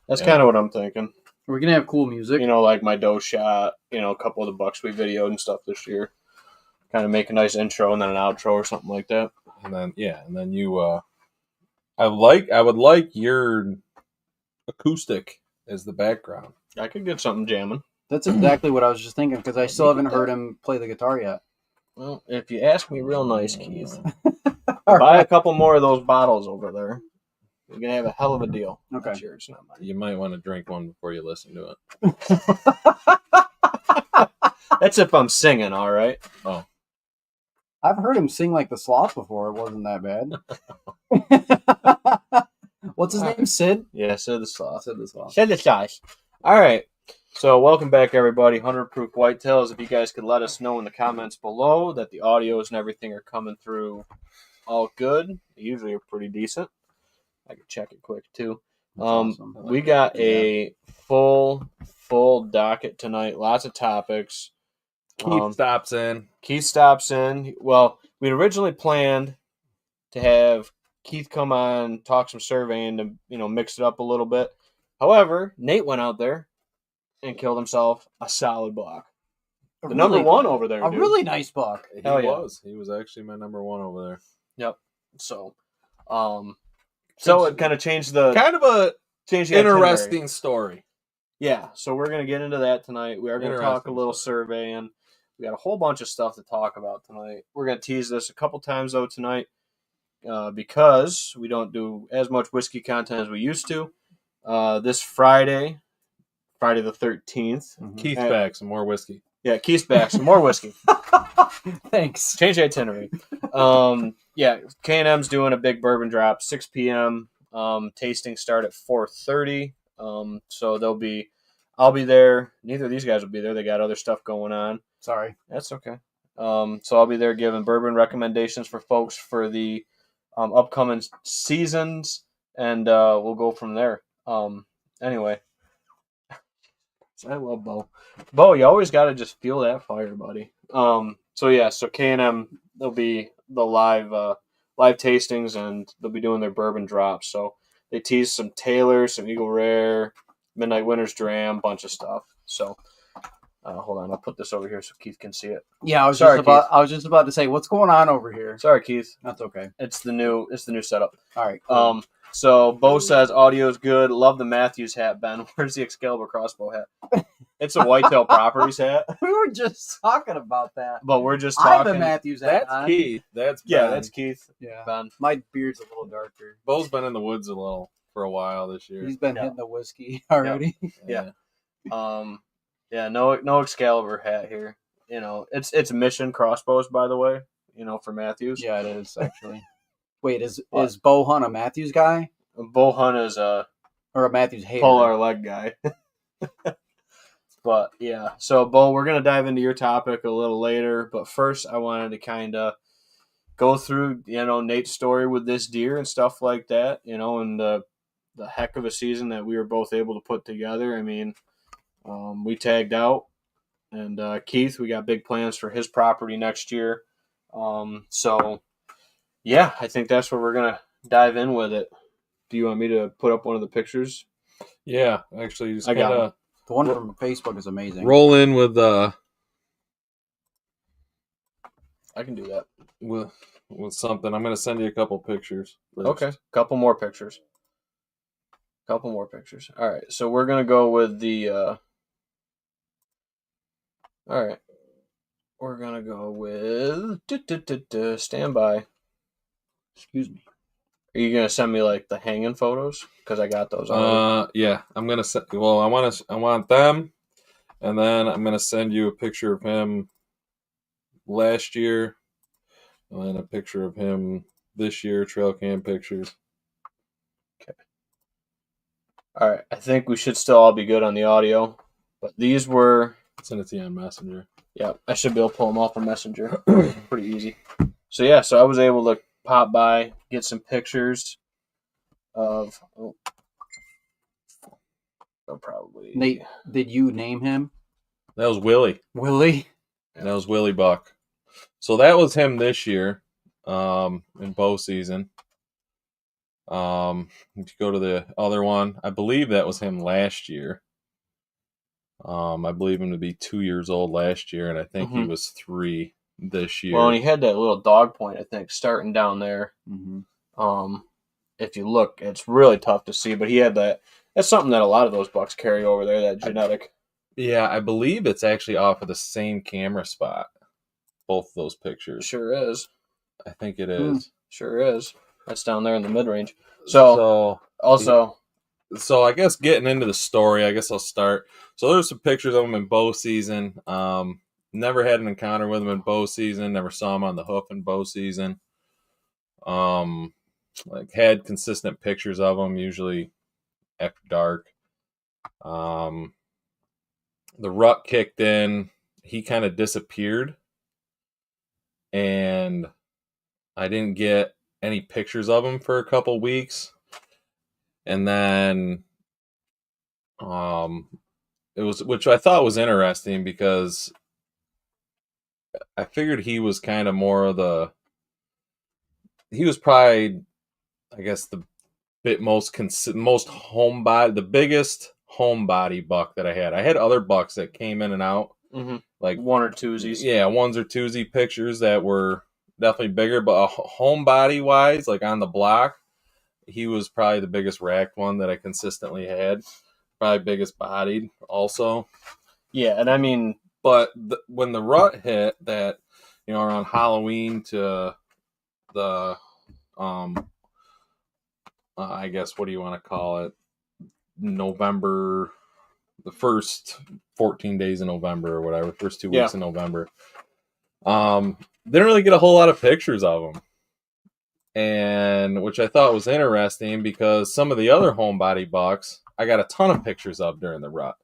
That's kind of what I'm thinking. We're gonna have cool music. Like my dough shot, a couple of the bucks we videoed and stuff this year. Kind of make a nice intro and then an outro or something like that. And then you I would like your acoustic as the background. I could get something jamming. That's exactly what I was just thinking because I still haven't heard him play the guitar yet. Well, if you ask me real nice, Keith, buy a couple more of those bottles over there. You're going to have a hell of a deal. Okay. That's yours, not mine. You might want to drink one before you listen to it. That's if I'm singing, all right? Oh. I've heard him sing like the Sloth before. It wasn't that bad. What's his name? Sid? Yeah, Sid the Sloth. Sid the Sloth. Sid the Sloth. All right. So welcome back, everybody. 100 Proof Whitetails. If you guys could let us know in the comments below that the audios and everything are coming through all good. They usually are pretty decent. I can check it quick, too. Awesome. We got a full docket tonight. Lots of topics. Keith stops in. Keith stops in. Well, we'd originally planned to have Keith come on, talk some surveying to, mix it up a little bit. However, Nate went out there and killed himself a solid buck. The number one over there, dude. A really nice buck. He was. He was actually my number one over there. Yep. So it kind of changed the... Kind of a interesting itinerary. story. Yeah, so we're going to get into that tonight. We are going to talk a little surveying. We got a whole bunch of stuff to talk about tonight. We're going to tease this a couple times, though, tonight because we don't do as much whiskey content as we used to. This Friday the 13th. Mm-hmm. Keith's back, some more whiskey. Yeah, Keith's back, some more whiskey. Thanks. Change the itinerary. K&M's doing a big bourbon drop, 6 p.m. Tasting start at 4:30. So I'll be there. Neither of these guys will be there. They got other stuff going on. Sorry. That's okay. So I'll be there giving bourbon recommendations for folks for the upcoming seasons, and we'll go from there. Anyway, I love Bo. Bo, you always got to just feel that fire, buddy. So K&M, they'll be the live tastings, and they'll be doing their bourbon drops. So they tease some Taylor, some Eagle Rare, Midnight Winter's Dram, bunch of stuff. So hold on, I'll put this over here so Keith can see it. Yeah, I was just about to say, what's going on over here? Sorry, Keith. That's okay. It's the new setup. All right. Cool. So Bo says audio's good. Love the Matthews hat, Ben. Where's the Excalibur crossbow hat? It's a Whitetail Properties hat. We were just talking about that. But we're just I talking. have a Matthews hat. That's Keith. That's Ben. Yeah, that's Keith. Yeah. Ben. My beard's a little darker. Bo's been in the woods a little for a while this year. He's been hitting the whiskey already. Yeah. No Excalibur hat here. It's Mission crossbows, by the way. For Matthews. Yeah, it is actually. Wait, is Bo Hunt a Matthews guy? Bo Hunt is a Matthews hater? Polar leg guy. But yeah, so Bo, we're gonna dive into your topic a little later. But first, I wanted to kind of go through Nate's story with this deer and stuff like that. And the heck of a season that we were both able to put together. I mean, we tagged out, and Keith, we got big plans for his property next year. So yeah, I think that's where we're gonna dive in with it. Do you want me to put up one of the pictures? Yeah, actually, I got one. The one from Facebook is amazing. Roll in with I can do that with something. I'm going to send you a couple pictures first. Okay, couple more pictures. All right, so we're gonna go with the. All right, we're gonna go with standby. Excuse me. Are you gonna send me like the hanging photos? Because I got those already. Yeah, I'm gonna send. Well, I want them, and then I'm gonna send you a picture of him last year, and then a picture of him this year. Trail cam pictures. Okay. All right, I think we should still all be good on the audio, but these were. Send it to you on Messenger. Yeah, I should be able to pull them off on Messenger. Pretty easy. So I was able to pop by, get some pictures of. Probably. Nate, did you name him? That was Willie. Willie? That was Willie Buck. So that was him this year, in bow season. If you go to the other one, I believe that was him last year. I believe him to be 2 years old last year, and I think he was 3 this year. Well, and he had that little dog point, I think, starting down there. Mm-hmm. If you look, it's really tough to see, but he had that. That's something that a lot of those bucks carry over there, that genetic. Yeah, I believe it's actually off of the same camera spot. Both of those pictures. Sure is. I think it is. Sure is. That's down there in the mid-range. So I guess getting into the story, I guess I'll start. So there's some pictures of him in bow season. Never had an encounter with him in bow season. Never saw him on the hoof in bow season. Had consistent pictures of him, usually after dark. The rut kicked in. He kind of disappeared. And I didn't get any pictures of him for a couple weeks. And then which I thought was interesting because I figured he was kind of more of he was probably, I guess, the most homebody, the biggest homebody buck that I had. I had other bucks that came in and out, like one or twosies. Yeah, ones or twosie pictures that were definitely bigger, but homebody wise, like on the block, he was probably the biggest racked one that I consistently had. Probably biggest bodied also. Yeah, and I mean, but when the rut hit, that around Halloween to the I guess, what do you want to call it? November, the first 14 days in November or whatever, first 2 weeks in November. Didn't really get a whole lot of pictures of him. And which I thought was interesting because some of the other homebody bucks I got a ton of pictures of during the rut.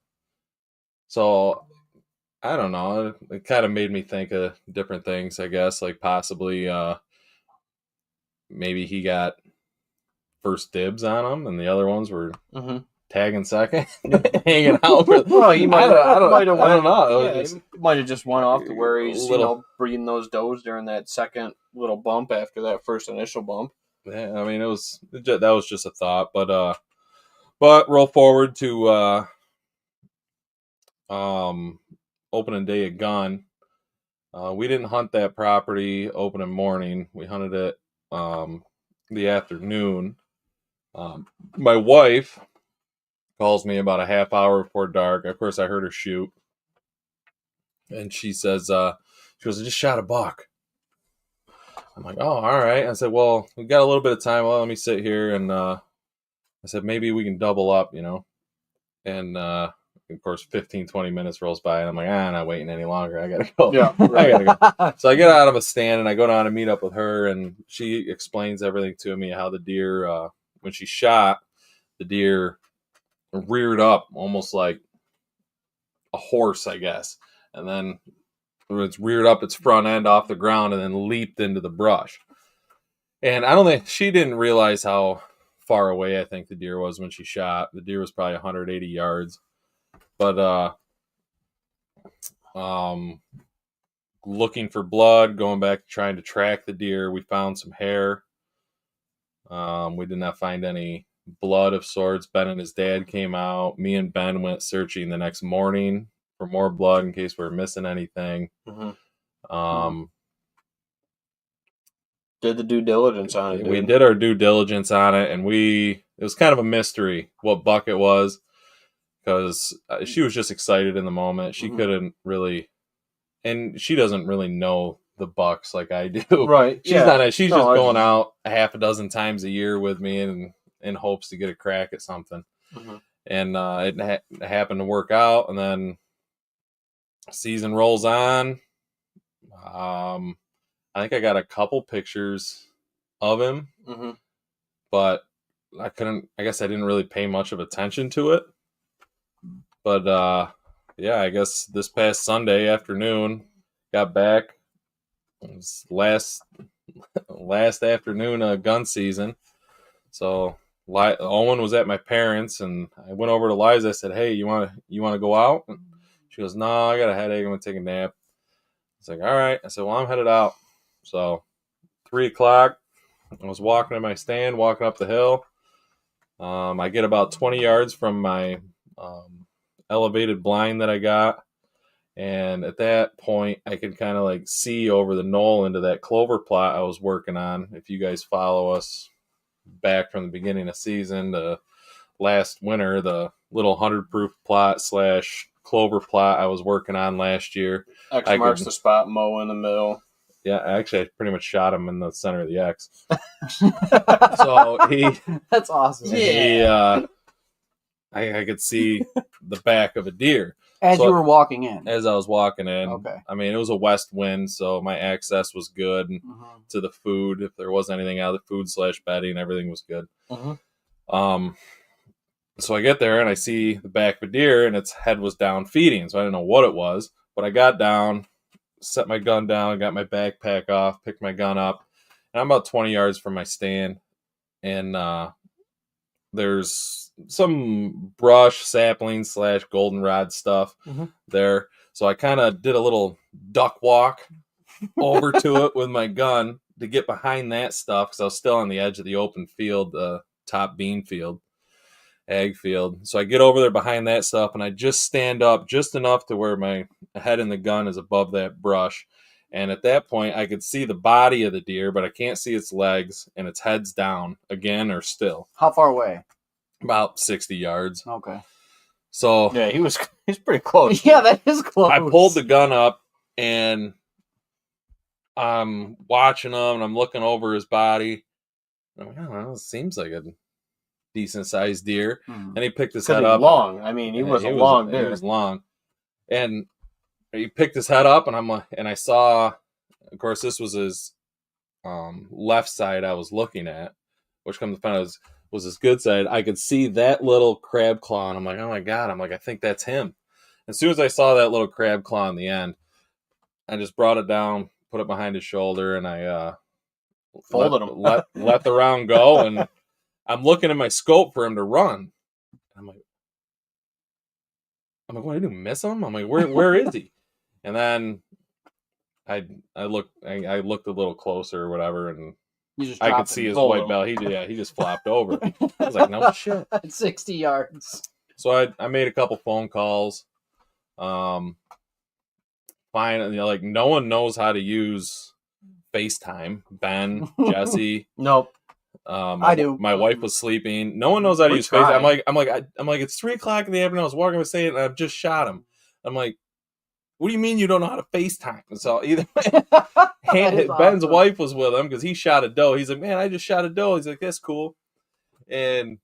So I don't know. It kind of made me think of different things, I guess, like possibly maybe he got first dibs on them and the other ones were tagging second, hanging out. Well, he might have. I don't know. Yeah, he might have just went off to where he's breeding those does during that second little bump after that first initial bump. Yeah, I mean that was just a thought, but roll forward to opening day at Gun. We didn't hunt that property opening morning. We hunted it the afternoon. My wife calls me about a half hour before dark. Of course, I heard her shoot. And she says, she goes, I just shot a buck. I'm like, oh, all right. I said, well, we got a little bit of time. Well, let me sit here. And I said, maybe we can double up, And, of course, 15, 20 minutes rolls by. And I'm like, I'm not waiting any longer. I got to go. Yeah, right. I got to go. So I get out of a stand and I go down and meet up with her. And she explains everything to me, how the deer, when she shot, the deer reared up almost like a horse, I guess. And then it's reared up its front end off the ground and then leaped into the brush. And I don't think she didn't realize how far away I think the deer was when she shot. The deer was probably 180 yards. But looking for blood, going back trying to track the deer, we found some hair. We did not find any blood of sorts. Ben and his dad came out. Me and Ben went searching the next morning for more blood in case we were missing anything. Did the due diligence on it. We did our due diligence on it, and it was kind of a mystery what buck it was because she was just excited in the moment. She couldn't really, and she doesn't really know the bucks like I do. Right. She's not. She's just going out a half a dozen times a year with me and in hopes to get a crack at something. And it happened to work out, and then season rolls on. I think I got a couple pictures of him, but I guess I didn't really pay much of attention to it. But yeah, I guess this past Sunday afternoon, got back. It was last afternoon of gun season. So Owen was at my parents, and I went over to Liza. I said, "Hey, you want to go out?" And she goes, "No, I got a headache. I'm gonna take a nap." I was like, "All right." I said, "Well, I'm headed out." So 3:00, I was walking in my stand, walking up the hill. I get about 20 yards from my elevated blind that I got. And at that point, I can kind of like see over the knoll into that clover plot I was working on. If you guys follow us back from the beginning of season to last winter, the little 100-proof plot / clover plot I was working on last year. X marks the spot, Mo in the middle. Yeah, actually, I pretty much shot him in the center of the X. So That's awesome. I could see the back of a deer. As you were walking in. As I was walking in. Okay. I mean, it was a west wind, so my access was good to the food. If there was anything out of the food / bedding, everything was good. So I get there and I see the back of a deer and its head was down feeding. So I didn't know what it was, but I got down, set my gun down, got my backpack off, picked my gun up, and I'm about 20 yards from my stand. And there's some brush, sapling / goldenrod stuff there. So I kind of did a little duck walk over to it with my gun to get behind that stuff because I was still on the edge of the open field, the top bean field, ag field. So I get over there behind that stuff and I just stand up just enough to where my head in the gun is above that brush. And at that point, I could see the body of the deer, but I can't see its legs, and its head's down again or still. How far away? About 60 yards. Okay. So yeah, he's pretty close. Yeah, that is close. I pulled the gun up, and I'm watching him, and I'm looking over his body. I'm like, oh, it seems like a decent-sized deer. And he picked his head up. Long. I mean, he was a long deer. He was long. And he picked his head up, and I'm like, and I saw, of course, this was his left side I was looking at, which comes to find out was his good side. I could see that little crab claw, and I'm like, oh my god! I'm like, I think that's him. As soon as I saw that little crab claw in the end, I just brought it down, put it behind his shoulder, and I folded him. let the round go, and I'm looking at my scope for him to run. I'm like, what did you miss him? I'm like, where is he? And then I looked a little closer or whatever, and I could see his white belly. He just flopped over. I was like, no shit. 60 yards. So I made a couple phone calls. Fine, like no one knows how to use FaceTime. Ben, Jesse. Nope. I do. My wife was sleeping. No one knows how to use FaceTime. I'm like, it's 3:00 in the afternoon. I was walking to say it, and I've just shot him. I'm like, what do you mean you don't know how to FaceTime? And so either Ben's awesome. Wife was with him because he shot a doe. He's like, man, I just shot a doe. He's like, that's cool. And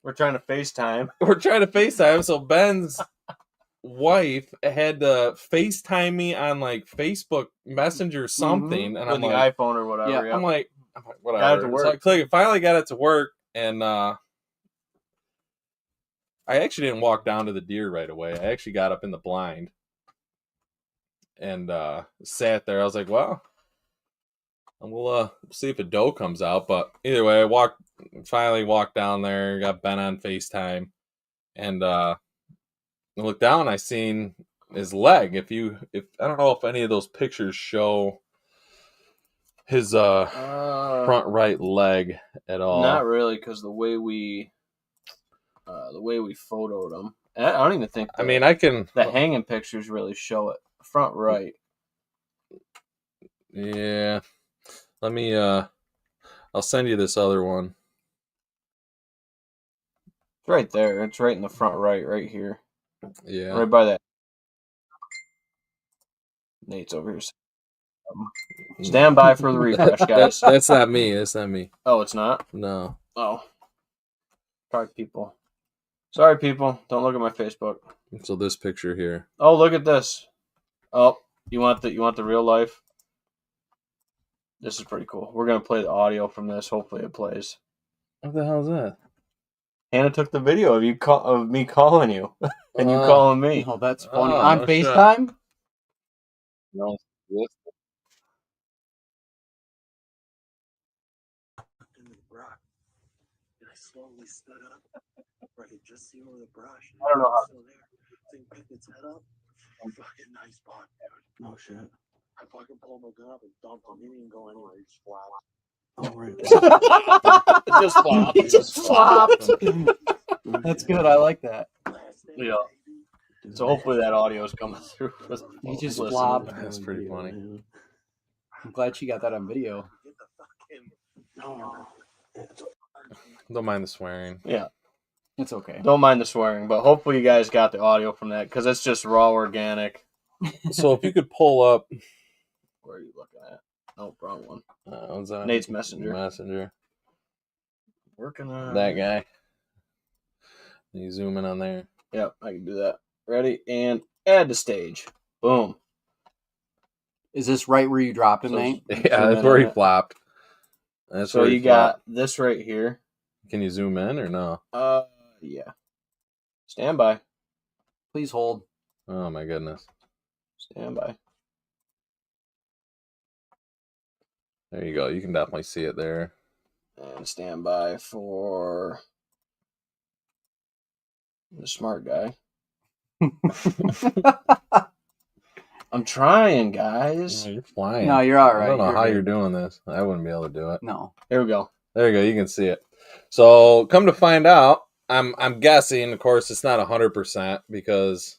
we're trying to FaceTime. So Ben's wife had to FaceTime me on like Facebook Messenger or something. And on the iPhone or whatever. Yeah, I'm like, whatever. So I finally got it to work, and I actually didn't walk down to the deer right away. I actually got up in the blind and sat there. I was like, well, we'll see if a doe comes out. But either way, I finally walked down there, got Ben on FaceTime, and I looked down, I seen his leg. If I don't know if any of those pictures show his front right leg at all. Not really, because the way we photoed him, I don't even think. The hanging pictures really show it. Front right. Yeah. Let me. I'll send you this other one. It's right there. It's right in the front right here. Yeah. Right by that. Nate's over here. Stand by for the refresh, guys. That's not me. That's not me. Oh, it's not? No. Oh. Sorry, people. Don't look at my Facebook. So this picture here. Oh, look at this. Oh, you want the real life? This is pretty cool. We're gonna play the audio from this. Hopefully, it plays. What the hell is that? Hannah took the video of me calling you, and you calling me. Oh, that's funny. On FaceTime? No. Slowly stood up, where I could just see over the brush. I don't know how. Still there. Thing picked its head up. Fucking nice buck, dude. Oh shit. I fucking pulled my gun up and dumped him. He didn't even go anywhere. He just flat. Oh, right. Just flop. He just flopped. That's good. I like that. Yeah. So hopefully that audio is coming through. For the He just listeners. flopped. That's pretty funny. I'm glad she got that on video. Don't mind the swearing. Yeah. It's okay. Don't mind the swearing, but hopefully you guys got the audio from that because it's just raw organic. So if you could pull up, Where are you looking at? Oh, wrong one. what's that? Nate's Messenger. Messenger. Working on That guy. You zoom in on there. Yep, I can do that. Ready? And add to stage. Boom. Is this right where you dropped him, So- Nate? Yeah, Zoom that's in where on he it. flopped. That's So where he you got flopped. this right here. Can you zoom in or no? Yeah. Stand by. Please hold. Oh my goodness. Stand by. There you go. You can definitely see it there. And stand by for the smart guy. I'm trying, guys. You're flying. No, you're all right. I don't know You're how good. you're doing this. I wouldn't be able to do it. No. Here we go. There you go. You can see it. So come to find out, I'm guessing. Of course, it's not 100% because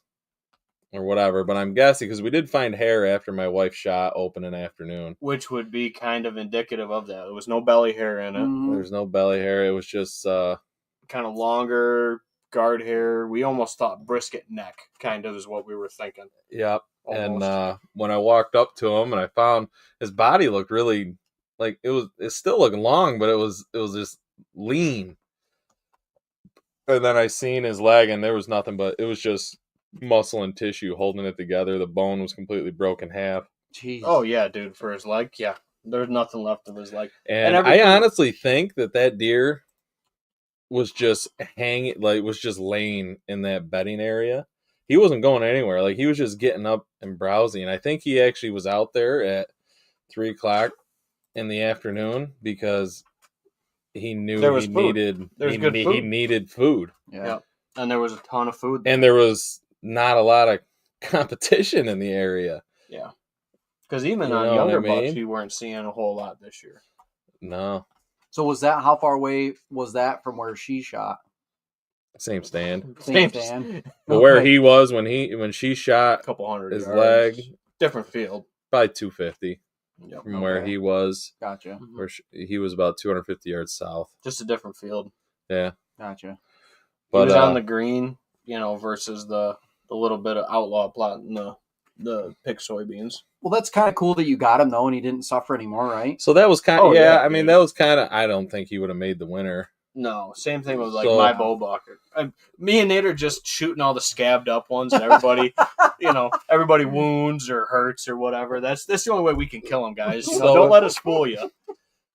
or whatever, but I'm guessing because we did find hair after my wife shot opening afternoon. Which would be kind of indicative of that. There was no belly hair in it. Mhm. There's no belly hair. It was just Kind of longer guard hair. We almost thought brisket neck, kind of is what we were thinking. yep. And Almost. when I walked up to him and I found his body looked really like it's still looking long, but it was just lean. And then I seen his leg and there was nothing but it was just muscle and tissue holding it together. The bone was completely broken in half. Jeez. Oh, yeah, dude, for his leg, yeah. There's nothing left of his leg. And I everything- honestly think that deer was just was just laying in that bedding area. He wasn't going anywhere. Like he was just getting up and browsing. I think he actually was out there at 3:00 in the afternoon because he knew There was he food. needed There's good he food. needed food. Yeah. Yeah. And there was a ton of food. And there was not a lot of competition in the area. Yeah. Because even You on know what younger I bucks, mean? we weren't seeing a whole lot this year. No. So was that how far away was that from where she shot? Same stand. Same stand. But where Okay. he was when she shot A couple hundred his yards. leg, Different field. probably 250 Yep. from where Okay. he was. Gotcha. Mhm. Where he was about 250 yards south. Just a different field. Yeah. Gotcha. He But was on the green, versus the little bit of outlaw plot in the pick soybeans. Well, that's kind of cool that you got him though, and he didn't suffer anymore, right? so that was kind of Oh, yeah, yeah, I mean dude. that was kind of I don't think he would have made the winner. No, same thing with like So- my bow bucker. Me and Nate are just shooting all the scabbed up ones, and everybody, everybody wounds or hurts or whatever. That's the only way we can kill them, guys. So- Don't let us fool you.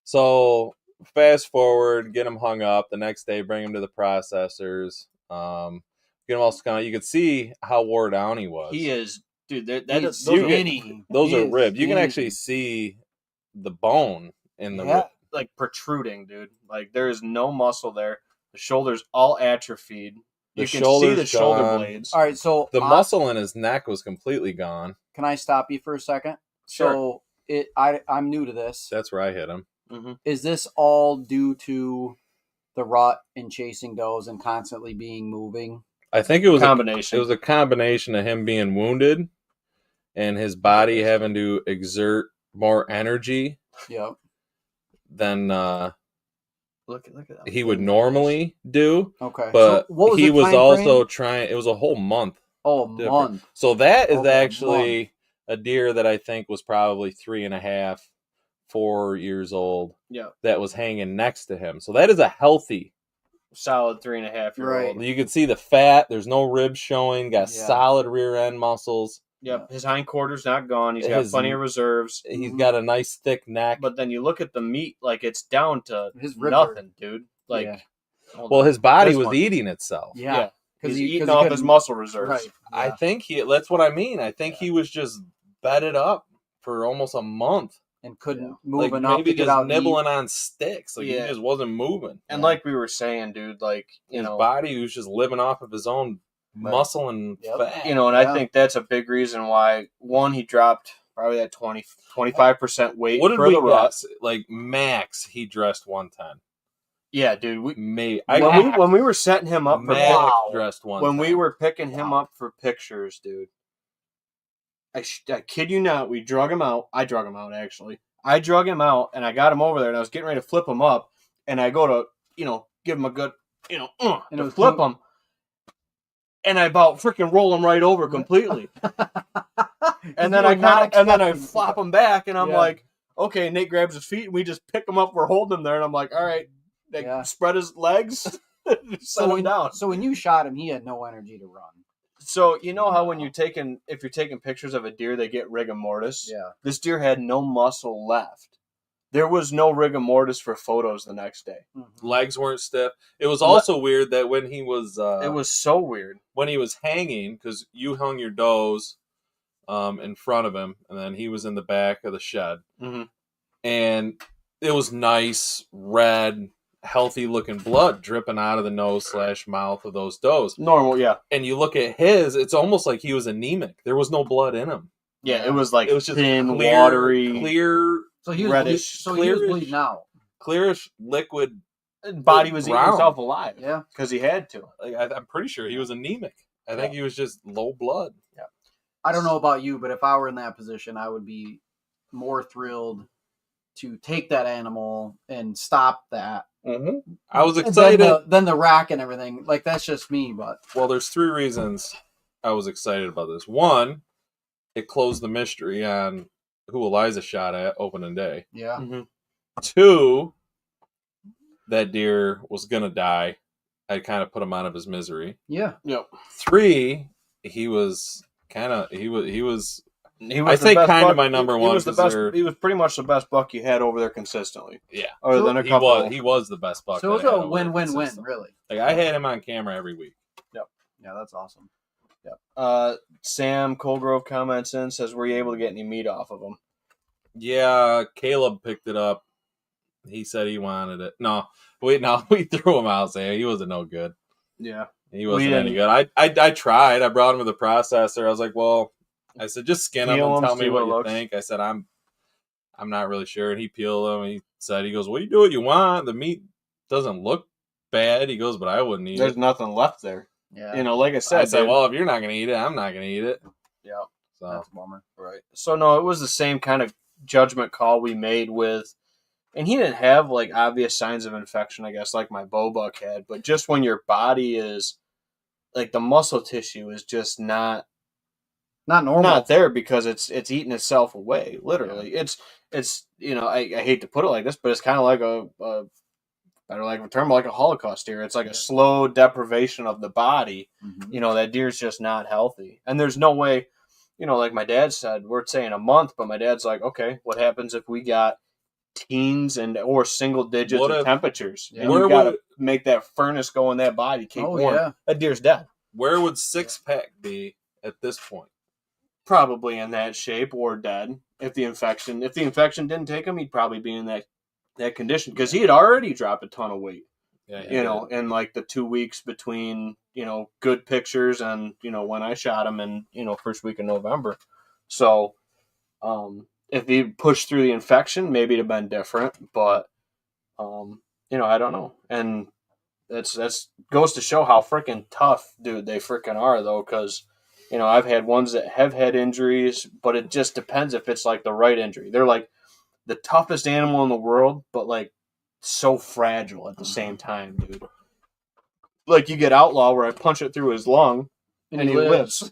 So fast forward, get him hung up the next day, bring him to the processors. Get him all kind. You could see how wore down he was. He is, dude. That He's those you are get- skinny. Those He are is ribbed. You can skinny. actually see the bone in the Yeah. rib. like protruding, dude. Like there is no muscle there. The shoulders all atrophied. The You can see shoulder's the shoulder gone. blades. All right, so The muscle in his neck was completely gone. Can I stop you for a second? Sure. So I'm new to this. That's where I hit him. Is this all due to the rut and chasing does and constantly being moving? I think it was Combination. It was a combination of him being wounded and his body having to exert more energy Yep. than Look at that. he would normally do. Okay. But so what was he the was time also frame? trying. It was a whole month. a different. month. So that is Over a actually a deer that I think was probably 3.5, 4 years old. Yeah. That was hanging next to him. So that is a healthy. Solid 3.5-year-old. Right. You can see the fat. There's no ribs showing. Got Yeah. solid rear end muscles. Yep. His hindquarters not gone. He's got His- plenty of reserves. He's Mhm. got a nice thick neck. But then you look at the meat, like it's down to His ribs are- nothing, dude. Like, Yeah. hold Well, on. his body This was one. eating itself. Yeah. He's he- eating he off his couldn't- muscle reserves. Right. I Yeah. think that's what I mean. I think he was just bedded up for almost a month. And couldn't Yeah. move Like enough maybe to get just out and eat. nibbling on sticks. Like Yeah. he just wasn't moving. And Yeah. like we were saying, dude, like, His body was just living off of his own Right. muscle and Yep. fat. and Yeah. I think that's a big reason why, one, he dropped probably that 25% weight What did for we the rut. guess? Like max, he dressed 110. Yeah, dude. When we were setting him up for Max Wow. dressed 110. when we were picking him Wow. up for pictures, dude. I kid you not, we drug him out. I drug him out, actually. I drug him out, and I got him over there, and I was getting ready to flip him up, and I go to, give him a good, And it to was flip too- him, and I about freaking roll him right over completely. And then I flop him back, and I'm Yeah. like, okay. Nate grabs his feet, and we just pick him up. We're holding him there, and I'm like, all right. They Yeah. spread his legs, set him down. So when you shot him, he had no energy to run. So you know how when if you're taking pictures of a deer, they get rigor mortis. Yeah. This deer had no muscle left. There was no rigor mortis for photos the next day. legs weren't stiff. It was also weird that when he was It was so weird. when he was hanging, because you hung your does in front of him, and then he was in the back of the shed, Mhm. and it was nice red, healthy looking blood dripping out of the nose/mouth of those does. Normal, yeah. And you look at his, it's almost like he was anemic. There was no blood in him. Yeah, it was like It was just thin, clear, watery, clear, So he was reddish, clearish. bleeding out. clearish liquid. body was eating brown. himself alive. Yeah. Because he had to. Like I'm pretty sure he was anemic. I think he was just low blood. I don't know about you, but if I were in that position, I would be more thrilled to take that animal and stop that. Mm-hmm. I was And excited. then the rack and everything. Like, that's just me, but Well, there's 3 reasons I was excited about this. 1, it closed the mystery on who Eliza shot at opening day. yeah. 2, that deer was gonna die. I kind of put him out of his misery. Yeah. Yep. 3, he was kind of he was He was I the say best kinda buck. my number He one was the 'cause best. they're- He was pretty much the best buck you had over there consistently. yeah. Other than a couple. He was the best buck. So it was that I had a over win-win-win, consistent. really. Like I had him on camera every week. Yeah, that's awesome. Sam Colgrove comments in, says, "Were you able to get any meat off of him?" Yeah, Caleb picked it up. He said he wanted it. No, we threw him out. Saying he wasn't no good. Yeah. He wasn't any good. I tried. I brought him to the processor. I was like, well, I said just skin him Peel and him, tell see me what what it you looks. think. I said I'm not really sure. And he peeled him. He said, he goes, well, you do what you want. The meat doesn't look bad. He goes, but I wouldn't eat There's it. nothing left there. Yeah. Like I I said, said, dude. well, if you're not gonna eat it, I'm not gonna eat it. Yeah. So That's a bummer. Right. So no, it was the same kind of judgment call we made with, and he didn't have like obvious signs of infection, I guess, like my bow buck had. But just when your body is, like the muscle tissue is just not Not normal. not there because it's eating itself away. Literally, it's I hate to put it like this, but it's kind of like a better like a term, like a Holocaust deer. It's like a slow deprivation of the body. Mhm. That deer's just not healthy. And there's no way, like my dad said, we're saying a month, but my dad's like, okay, what happens if we got teens or single digits What of if- temperatures? Yeah. And Where you got to would- make that furnace go in that body, keep Oh, warm. yeah. That deer's dead. where would 6-pack be at this point? Probably in that shape or dead. If the infection didn't take him, he'd probably be in that condition because he had already dropped a ton of weight. Yeah, In like the 2 weeks between, good pictures and, when I shot him in, first week of November. So, if he pushed through the infection, maybe it'd have been different, but, I don't know. And that's goes to show how freaking tough, dude, they freaking are though. Cause, I've had ones that have had injuries, but it just depends if it's like the right injury. They're like the toughest animal in the world, but like, so fragile at the same time, dude. Like you get Outlaw where I punch it through his lung and he lives.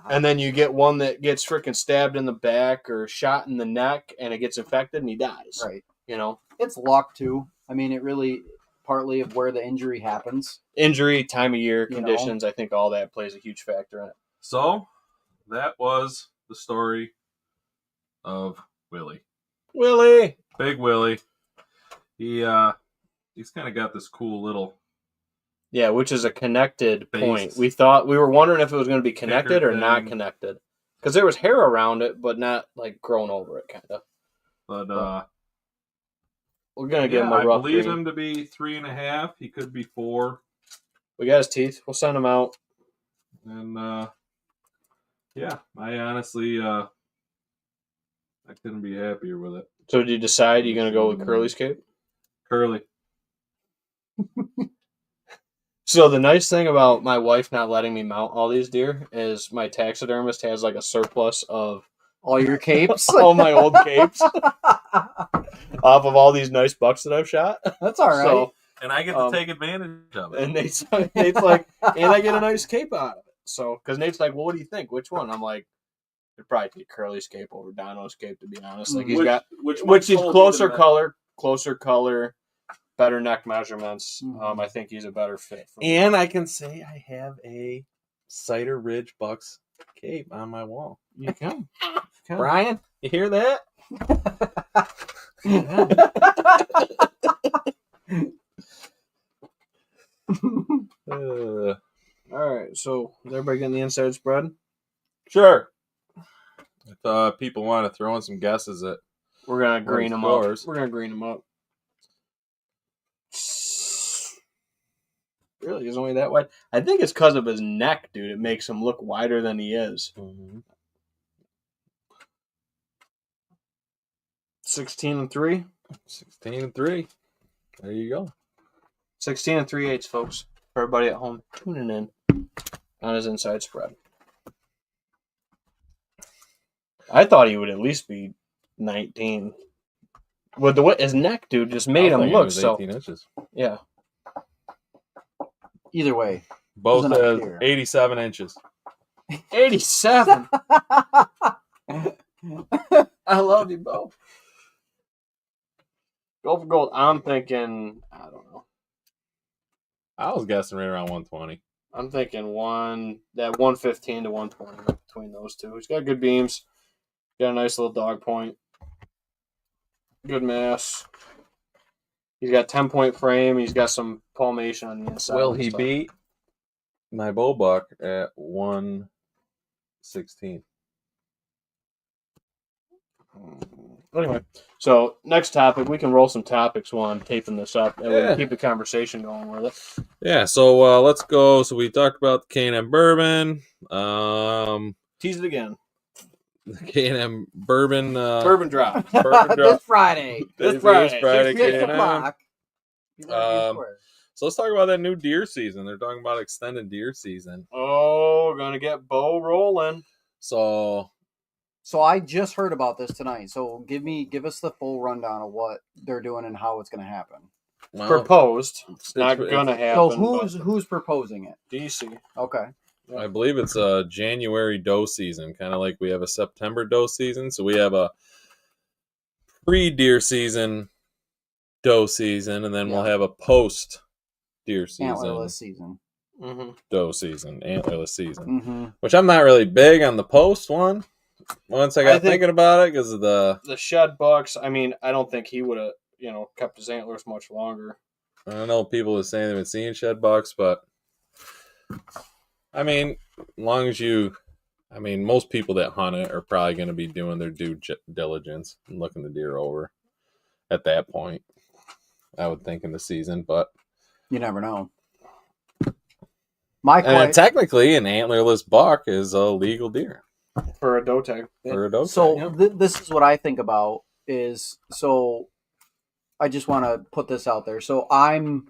And then you get one that gets freaking stabbed in the back or shot in the neck and it gets infected and he dies. Right. It's Luck, too. I mean, it really partly of where the injury happens. injury, time of year, You know. conditions. I think all that plays a huge factor in it. So that was the story of Willie. Willie! Big Willie. He's kind of got this cool little Yeah, which is a connected Base. point. We were wondering if it was going to be connected or not thing. connected. Because there was hair around it, but not like grown over it, kind of. but We're going to give him I a rough believe green. him to be 3.5. He could be 4. We got his teeth. We'll send him out. And I honestly I couldn't be happier with it. So did you decide you're gonna go with Curly's cape? Curly. So the nice thing about my wife not letting me mount all these deer is my taxidermist has like a surplus of All your capes. all my old capes off of all these nice bucks that I've shot. That's all right. So, And I get to take advantage of it. and Nate's like, and I get a nice cape out of it. So, because Nate's like, well, what do you think? Which one? I'm like, I'd probably take Curly's cape over Dono's cape, to be honest. Like he's got, which is closer color, better neck measurements. Mhm. I think he's a better fit. For And I can say I have a Cider Ridge Bucks cape on my wall. you can. Brian, you hear that? All right, so is everybody getting the inside spread? Sure. If people want to throw in some guesses at We're gonna green them scores. up. We're gonna green them up. Really, he's only that wide. I think it's because of his neck, dude. It makes him look wider than he is. 16-3. 16-3. There you go. 16 3/8, folks. For everybody at home tuning in on his inside spread. I thought he would at least be 19. With the way his neck, dude, just made him look so. 18 inches. Yeah. Either way. Both Doesn't has appear. 87 inches. 87. I love you both. Go for gold. I'm thinking, I don't know. I was guessing right around 120. I'm thinking 115 to 120 right between those two. He's got good beams. Got a nice little dog point. Good mass. He's got 10-point frame. He's got some palmation on the inside. Will and he stuff. beat my bull buck at 116? Anyway, so next topic. We can roll some topics while I'm taping this up. And we Yeah. can keep the conversation going with it. Yeah, so let's go. So we talked about the K&M bourbon. Tease it again. The K&M bourbon. Bourbon drop. Bourbon This drop. Friday. This Friday. Friday 6 K&M. o'clock. So let's talk about that new deer season. They're talking about extended deer season. Oh, gonna get Bo rolling. So So I just heard about this tonight. So give us the full rundown of what they're doing and how it's going to happen. well, Proposed. It's not it's- gonna happen. So but who's proposing it? DC? Okay. I believe it's a January doe season, kind of like we have a September doe season. So we have a pre-deer season doe season, and then we'll have a post-deer season Antlerless season. Mm-hmm. doe season, antlerless season. Mm-hmm. Which I'm not really big on the post one. Once I got I think- thinking about it, because of the The shed bucks. I mean, I don't think he would have, kept his antlers much longer. I don't know people are saying they've been seeing shed bucks, but I mean, as long as most people that hunt it are probably going to be doing their due diligence and looking the deer over at that point. I would think in the season, but You never know. My and question. technically, an antlerless buck is a legal deer For a doe tag. for a doe tag. So this is what I think about is, so I just want to put this out there. So I'm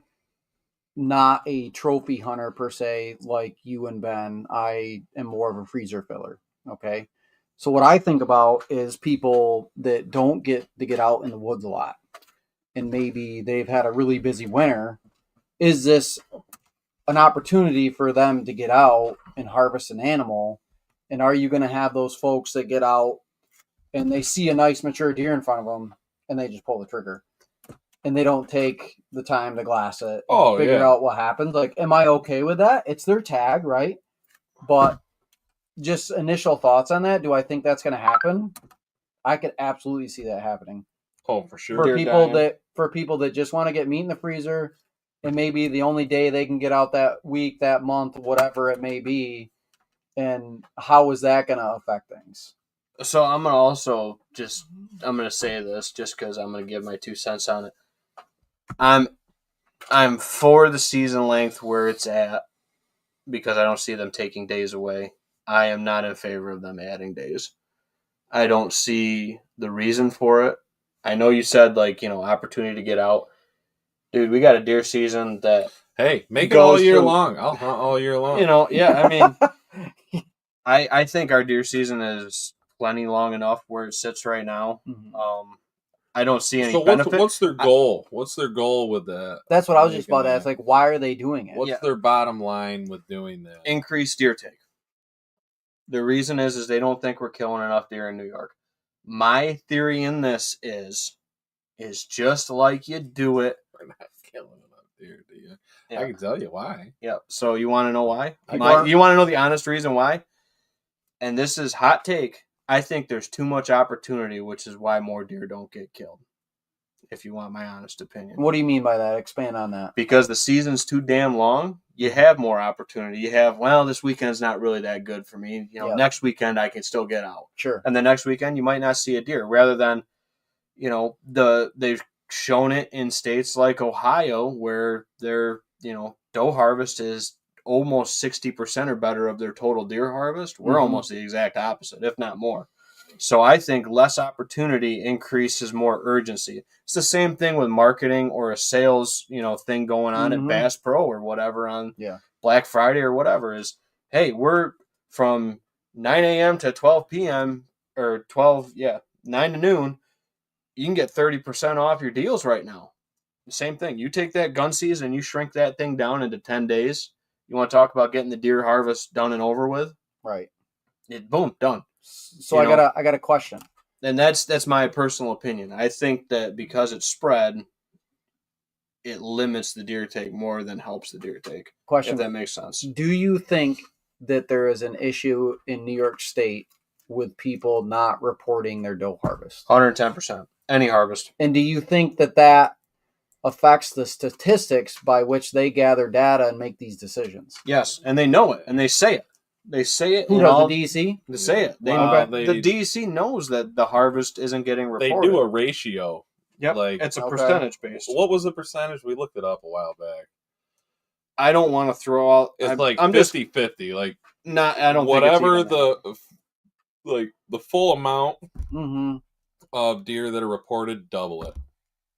not a trophy hunter per se like you and Ben. I am more of a freezer filler. Okay. So what I think about is people that don't get to get out in the woods a lot, and maybe they've had a really busy winter. Is this an opportunity for them to get out and harvest an animal? And are you going to have those folks that get out and they see a nice mature deer in front of them and they just pull the trigger and they don't take the time to glass it, Oh, figure yeah. out what happens? Like, am I okay with that? It's their tag, right? But just initial thoughts on that. Do I think that's going to happen? I could absolutely see that happening Oh, for sure. for Deer people dying. that just want to get meat in the freezer, and maybe the only day they can get out that week, that month, whatever it may be. And how is that going to affect things? So I'm gonna say this just because I'm gonna give my 2 cents on it. I'm for the season length where it's at because I don't see them taking days away. I am not in favor of them adding days. I don't see the reason for it. I know you said, like, opportunity to get out. Dude, we got a deer season that, Hey, make it all Goes year from- long. I'll hunt all year long. yeah, I mean, I think our deer season is plenty long enough where it sits right now. Mhm. I don't see any So benefit. what's their goal? What's their goal with that? That's what I was just Making about to ask. that. Like, why are they doing it? What's Yeah. their bottom line with doing that? Increased deer take. The reason is they don't think we're killing enough deer in New York. My theory in this is just like you do it. We're not killing enough deer, do you? Yeah. I can tell you why. Yeah. So you want to know why? People are- You want to know the honest reason why? And this is hot take. I think there's too much opportunity, which is why more deer don't get killed. If you want my honest opinion. What do you mean by that? Expand on that. Because the season's too damn long, you have more opportunity. You have, well, this weekend's not really that good for me. Yeah. Next weekend I can still get out. Sure. And the next weekend you might not see a deer. Rather than, they've shown it in states like Ohio where their, doe harvest is almost 60% or better of their total deer harvest. We're Mhm. almost the exact opposite, if not more. So I think less opportunity increases more urgency. It's the same thing with marketing or a sales, thing going on Mhm. at Bass Pro or whatever on Yeah. Black Friday or whatever is, hey, we're from 9 a.m. to 12 p.m. or 9 to noon. You can get 30% off your deals right now. Same thing. You take that gun season, you shrink that thing down into 10 days. You want to talk about getting the deer harvest done and over with? Right. Boom, done. So You I got a question. And that's my personal opinion. I think that because it's spread, it limits the deer take more than helps the deer take. Question. If that makes sense. Do you think that there is an issue in New York State with people not reporting their doe harvest? 110%. Any harvest. And do you think that affects the statistics by which they gather data and make these decisions? Yes, and they know it, and they say it. They say it. Who in does all, the DEC? They say it. The DEC knows that the harvest isn't getting They reported. do a ratio. Yep, like- it's a Okay. percentage based. What was the percentage? We looked it up a while back. I don't want to throw out. It's I'm just 50-50. Like not. I don't. whatever think it's the full amount Mm-hmm. of deer that are reported, double it.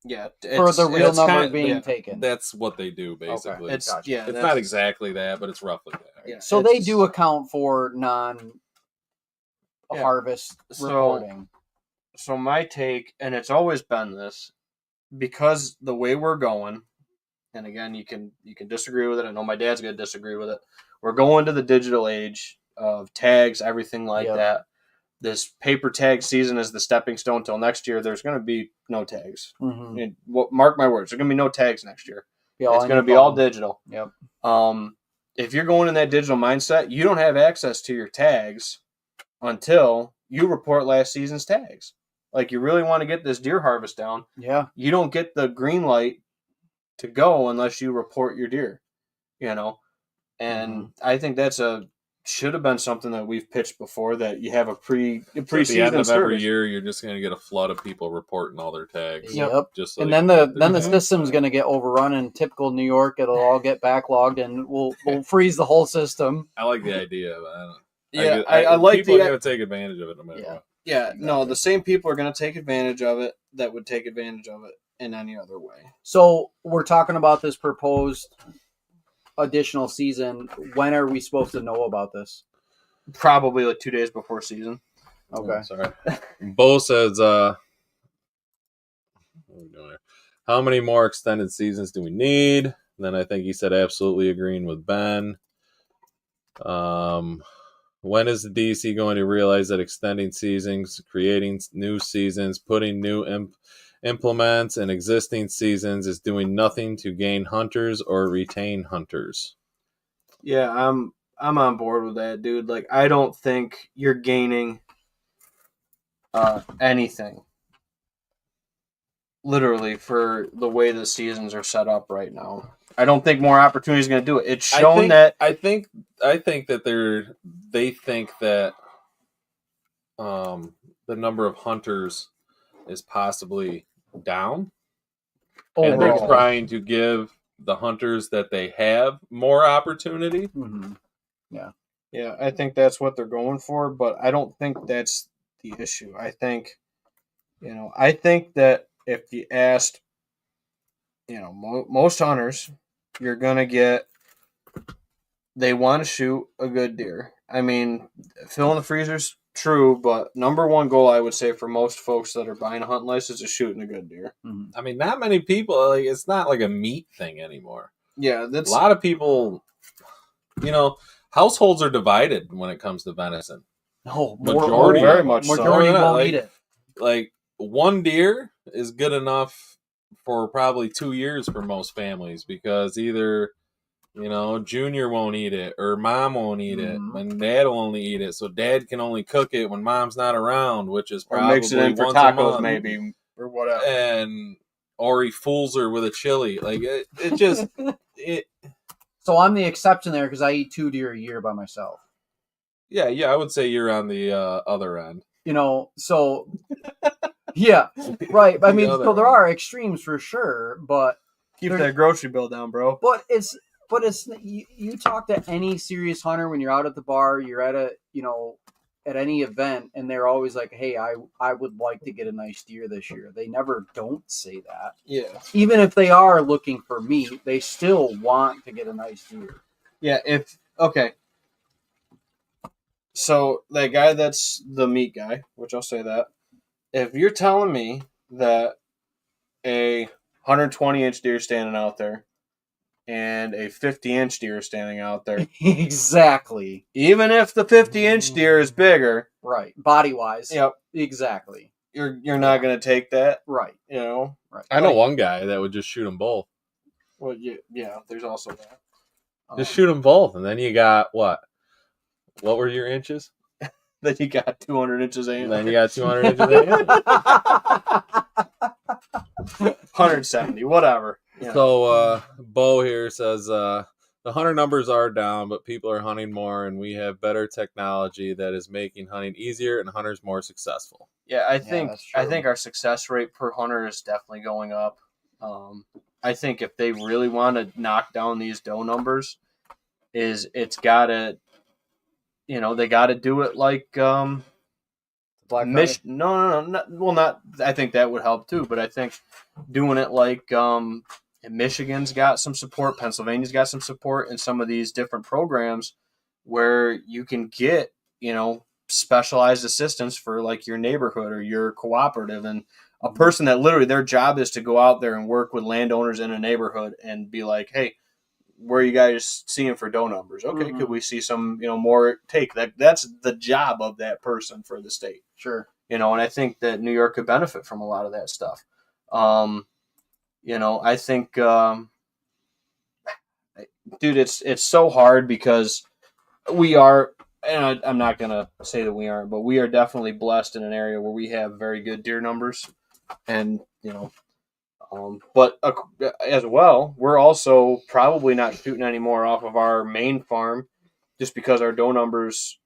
yeah, For the real it's number kinda- being yeah. taken. That's what they do basically. It's Gotcha. yeah. It's that's- not exactly that, but it's roughly that. Yeah, So they it's- do account for Yeah. harvest So- reporting. So my take, and it's always been this, because the way we're going, and again, you can disagree with it. I know my dad's gonna disagree with it. We're going to the digital age of tags, everything like Yep. that. This paper tag season is the stepping stone till next year. There's going to be no tags. Mm-hmm. Mark my words. There's going to be no tags next year. Yeah, It's going to be all digital. Yep. If you're going in that digital mindset, you don't have access to your tags until you report last season's tags. Like, you really want to get this deer harvest down, Yeah. you don't get the green light to go unless you report your deer, And I think that's should have been something that we've pitched before, that you have a At the preseason end of every service. year, you're just going to get a flood of people reporting all their tags. Yep. Just so And they then can the get their tags system's back. going to get overrun. In typical New York, it'll all get backlogged, and we'll freeze the whole system. I like the idea, but I don't. Yeah, I like people the are going to take advantage of it no matter Yeah. what. Yeah, no, the same people are going to take advantage of it that would take advantage of it in any other way. So we're talking about this proposed additional season. When are we supposed to know about this? Probably like 2 days before season. Okay. Oh, sorry. Bo says, what are we doing here? How many more extended seasons do we need? And then I think he said absolutely agreeing with Ben. When is the DC going to realize that extending seasons, creating new seasons, putting new implements in existing seasons is doing nothing to gain hunters or retain hunters? Yeah, I'm on board with that, dude. Like, I don't think you're gaining anything, literally, for the way the seasons are set up right now. I don't think more opportunity is going to do it. It's shown that I think that they think that the number of hunters is possibly down, and they're Overall. trying to give the hunters that they have more opportunity. Mhm. yeah, I think that's what they're going for, but I don't think that's the issue. I think that if you asked, most hunters, you're gonna get. They want to shoot a good deer. I mean, filling the freezer's true, but number one goal I would say for most folks that are buying a hunting license is shooting a good deer. I mean, not many people. Like, it's not like a meat thing anymore. Yeah, A lot of people. Households are divided when it comes to venison. No, Majority, very much so. Majority won't like, eat it. Like one deer is good enough for probably 2 years for most families because either Junior won't eat it or Mom won't eat it, and Dad will only eat it. So Dad can only cook it when Mom's not around, which is probably or mix it in for once a tacos month, maybe or whatever. or he fools her with a chili. Like it just it. So I'm the exception there because I eat 2 deer a year by myself. Yeah, I would say you're on the other end. So yeah, right. I mean, other so there end. are extremes for sure, but Keep that grocery bill down, bro. But it's you talk to any serious hunter when you're out at the bar, you're at at any event, and they're always like, "Hey, I would like to get a nice deer this year." They never don't say that. Yeah. Even if they are looking for meat, they still want to get a nice deer. Yeah. Okay. So that guy that's the meat guy, which I'll say that, if you're telling me that a 120-inch deer standing out there and a 50-inch deer standing out there, Exactly. even if the 50-inch deer is bigger, Right. Body wise. yep, Exactly. you're not going to take that, Right. Right. I know one guy that would just shoot them both. Well, yeah, there's also that. Just shoot them both, and then you got what? What were your inches? Then you got 200 inches And in. then you got 200 inches. In. 170, whatever. Yeah. So Bo here says the hunter numbers are down, but people are hunting more, and we have better technology that is making hunting easier and hunters more successful. Yeah, I think that's true. our success rate per hunter is definitely going up. I think if they really want to knock down these doe numbers, it's gotta, they gotta do it like Black not. I think that would help too, but I think doing it like Michigan's got some support, Pennsylvania's got some support, and some of these different programs where you can get specialized assistance for like your neighborhood or your cooperative, and a person that literally their job is to go out there and work with landowners in a neighborhood and be like, hey, where are you guys seeing for doe numbers? Okay, could we see some more take? That's the job of that person for the state. Sure. And I think that New York could benefit from a lot of that stuff. I think dude, it's so hard because we are, and I'm not going to say that we aren't, but we are definitely blessed in an area where we have very good deer numbers. And, but as well, we're also probably not shooting anymore off of our main farm just because our doe numbers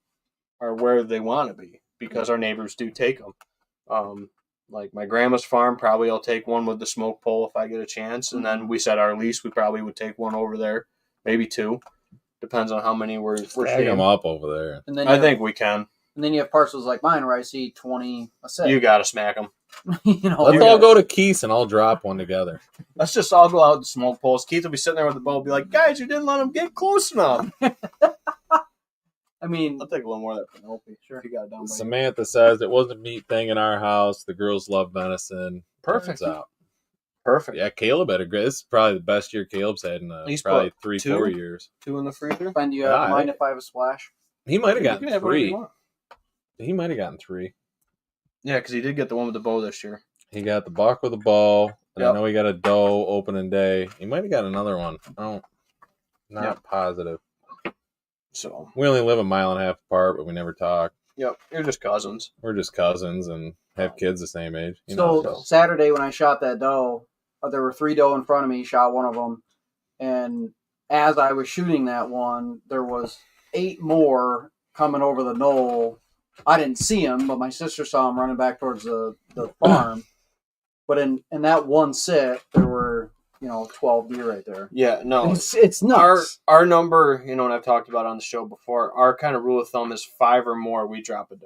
are where they want to be because our neighbors do take them. Like my grandma's farm, probably I'll take one with the smoke pole if I get a chance. And then we set our lease, we probably would take one over there, maybe two. Depends on how many we're Tag shooting. them up over there. And then I think we can. And then you have parcels like mine where I see 20 a set. You got to smack them. Let's you all got- go to Keese and I'll drop one together. Let's just all go out and smoke poles. Keith will be sitting there with the bow, be like, guys, you didn't let them get close enough. I mean, I'll take a little more of that Penelope. Sure. If you got it done by Samantha says it was a meat thing in our house. The girls love venison. Perfect. Turns out. Perfect. Yeah, Caleb had a great. This is probably the best year Caleb's had in He's probably put 3-4 two? years. 2 in the freezer. Ben, do you Yeah, mind if I have a splash? He might have You gotten can have whatever you 3. want. He might have gotten 3. Yeah, because he did get the one with the bow this year. He got the buck with a bow. And Yep. I know he got a doe opening day. He might have got another one. Not Yep. positive. So, We only live a mile and a half apart, but we never talk. yep, you're just cousins. We're just cousins and have kids the same age. So Saturday when I shot that doe, there were 3 doe in front of me. Shot one of them, and as I was shooting that one, there was 8 more coming over the knoll. I didn't see them, but my sister saw them running back towards the farm. But in that one sit, there were 12 deer right there. Yeah, no. It's nuts. Our number, and I've talked about on the show before, our kind of rule of thumb is 5 or more, we drop a doe.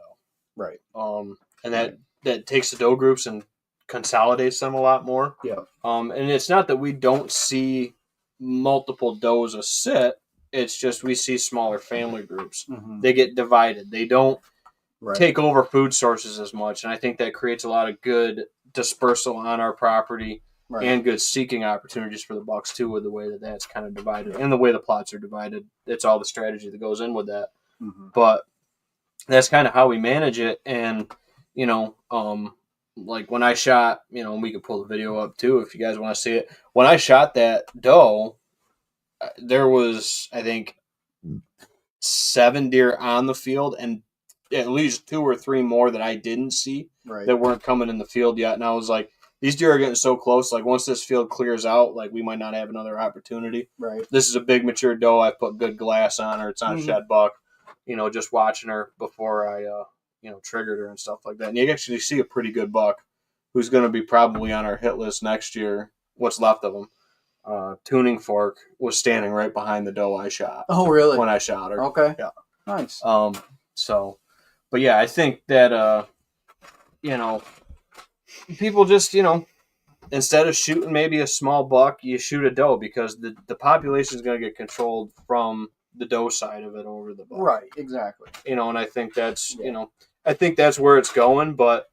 Right. And that takes the doe groups and consolidates them a lot more. Yeah. And it's not that we don't see multiple does a sit. It's just we see smaller family groups. Mm-hmm. They get divided. They don't Right. take over food sources as much, and I think that creates a lot of good dispersal on our property Right. and good seeking opportunities for the bucks too, with the way that that's kind of divided and the way the plots are divided. It's all the strategy that goes in with that. Mm-hmm. But that's kind of how we manage it. And like when I shot, we can pull the video up too if you guys want to see it. When I shot that doe, there was, I think, 7 deer on the field and at least 2 or 3 more that I didn't see that weren't coming in the field yet. And I was like, these deer are getting so close. Like once this field clears out, like we might not have another opportunity. Right. This is a big mature doe. I put good glass on her. It's on a shed buck. Just watching her before I, triggered her and stuff like that. And you actually see a pretty good buck who's going to be probably on our hit list next year. What's left of him. Tuning Fork was standing right behind the doe I shot. Oh, really? When I shot her. Okay. Yeah. Nice. But yeah, I think that, people just, instead of shooting maybe a small buck, you shoot a doe because the population is going to get controlled from the doe side of it over the buck. Right. Exactly. And I think that's, I think that's where it's going, but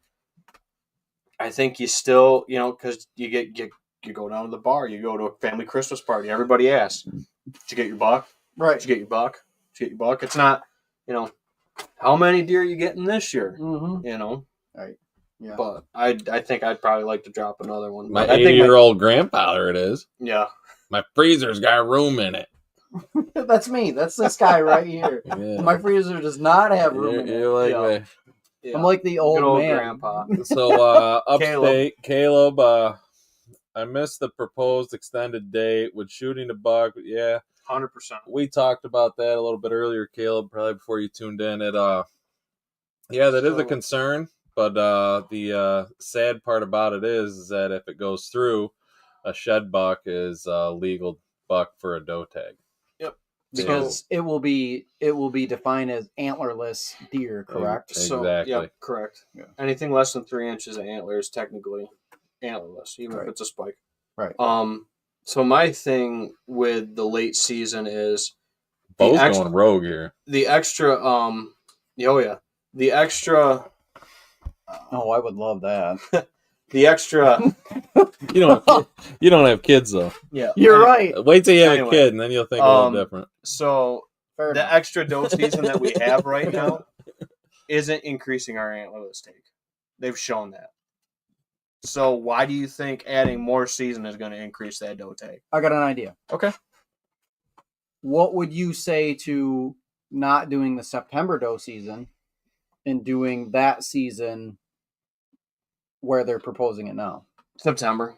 I think you still, because you go down to the bar, you go to a family Christmas party, everybody asks, did you get your buck? Right. Did you get your buck? Did you get your buck? It's not, how many deer are you getting this year? Mm-hmm. Right. Yeah. But I think I'd probably like to drop another one. My I think 80-year-old grandfather it is. Yeah. My freezer's got room in it. That's me. That's this guy right here. Yeah. My freezer does not have room in it. You're like Yeah. me. Yeah. I'm like the old Good old man. grandpa. So upstate, Caleb, I missed the proposed extended date with shooting the buck. Yeah, 100%. we talked about that a little bit earlier, Caleb, probably before you tuned in. That is a concern, but the sad part about it is that if it goes through, a shed buck is a legal buck for a doe tag. Yep. Because it will be defined as antlerless deer, correct? Exactly. So, yeah, correct. Yeah. Anything less than 3 inches of antler is technically antlerless, even if it's a spike. Right. So my thing with the late season is Bo's going rogue here. the extra. The extra. Oh, I would love that. The extra. You don't have kids though. Yeah, You're right. Wait till you have Anyway, a kid, and then you'll think a little different. So Fair the enough. extra doe season that we have right now isn't increasing our antlerless take. They've shown that. So why do you think adding more season is going to increase that doe take? I got an idea. Okay. What would you say to not doing the September doe season and doing that season where they're proposing it now? September.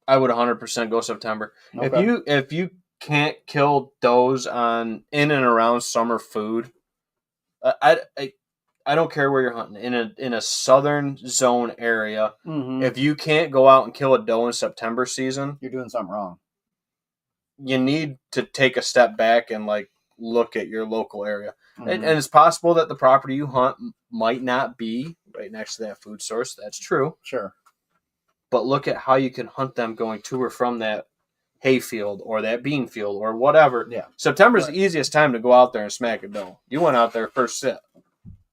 I would 100% go September. Okay. If you can't kill does in and around summer food, I don't care where you're hunting in a southern zone area. Mm-hmm. If you can't go out and kill a doe in September season, You're doing something wrong. you need to take a step back and look at your local area. Mm-hmm. And it's possible that the property you hunt might not be right next to that food source. That's true. Sure. But look at how you can hunt them going to or from that hay field or that bean field or whatever. Yeah. September's the easiest time to go out there and smack a doe. You went out there first sit.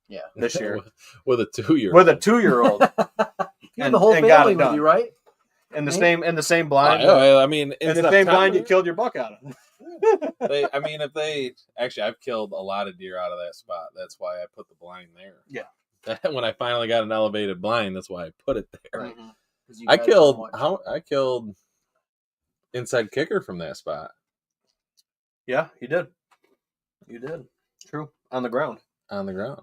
Yeah. This year. with a 2-year-old. With a 2-year-old. You have the whole and got family it with done. you, right? In the same blind. I mean, in the same blind you killed your buck out of. I've killed a lot of deer out of that spot. That's why I put the blind there. Yeah. When I finally got an elevated blind, that's why I put it there. Right. Mhm. 'Cause you I guys killed don't watch- I killed inside kicker from that spot Yeah, you did. You did. True. On the ground. on the ground.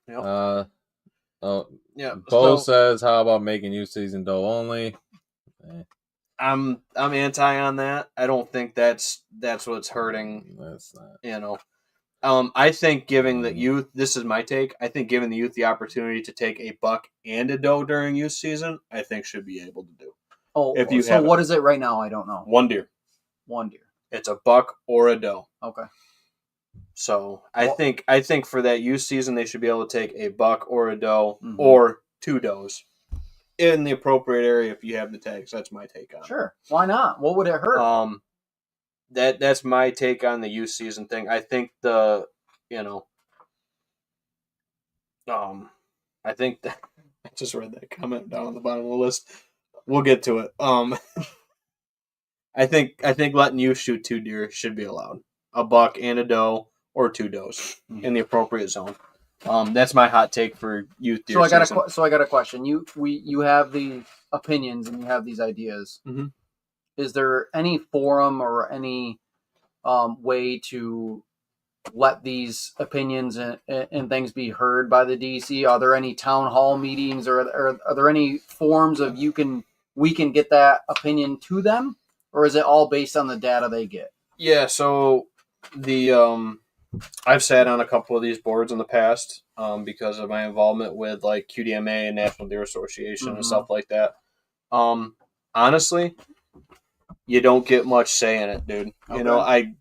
Yep. Yeah. Bo So says, "How about making youth season doe only?" I'm anti on that. I don't think that's what's hurting. That's not. I think giving the youth, this is my take, I think giving the youth the opportunity to take a buck and a doe during youth season, I think should be able to do. Oh, if you so have what is it right now? I don't know. One deer. One deer. It's a buck or a doe. Okay. So I Well- think for that youth season they should be able to take a buck or a doe Mhm. or 2 does in the appropriate area if you have the tags. That's my take on it. Sure. Why not? What would it hurt? That's my take on the youth season thing. I think I think that I just read that comment down on the bottom of the list. We'll get to it. I think letting you shoot 2 deer should be allowed. A buck and a doe or 2 does in the appropriate zone. That's my hot take for youth deer season. So I got a question. You have the opinions and you have these ideas. Mhm. Is there any forum or any way to let these opinions and things be heard by the DC? Are there any town hall meetings, or are there any forms of we can get that opinion to them, or is it all based on the data they get? Yeah, so the I've sat on a couple of these boards in the past because of my involvement with like QDMA and National Deer Association and stuff like that. Honestly, you don't get much say in it, dude. Okay. You know, I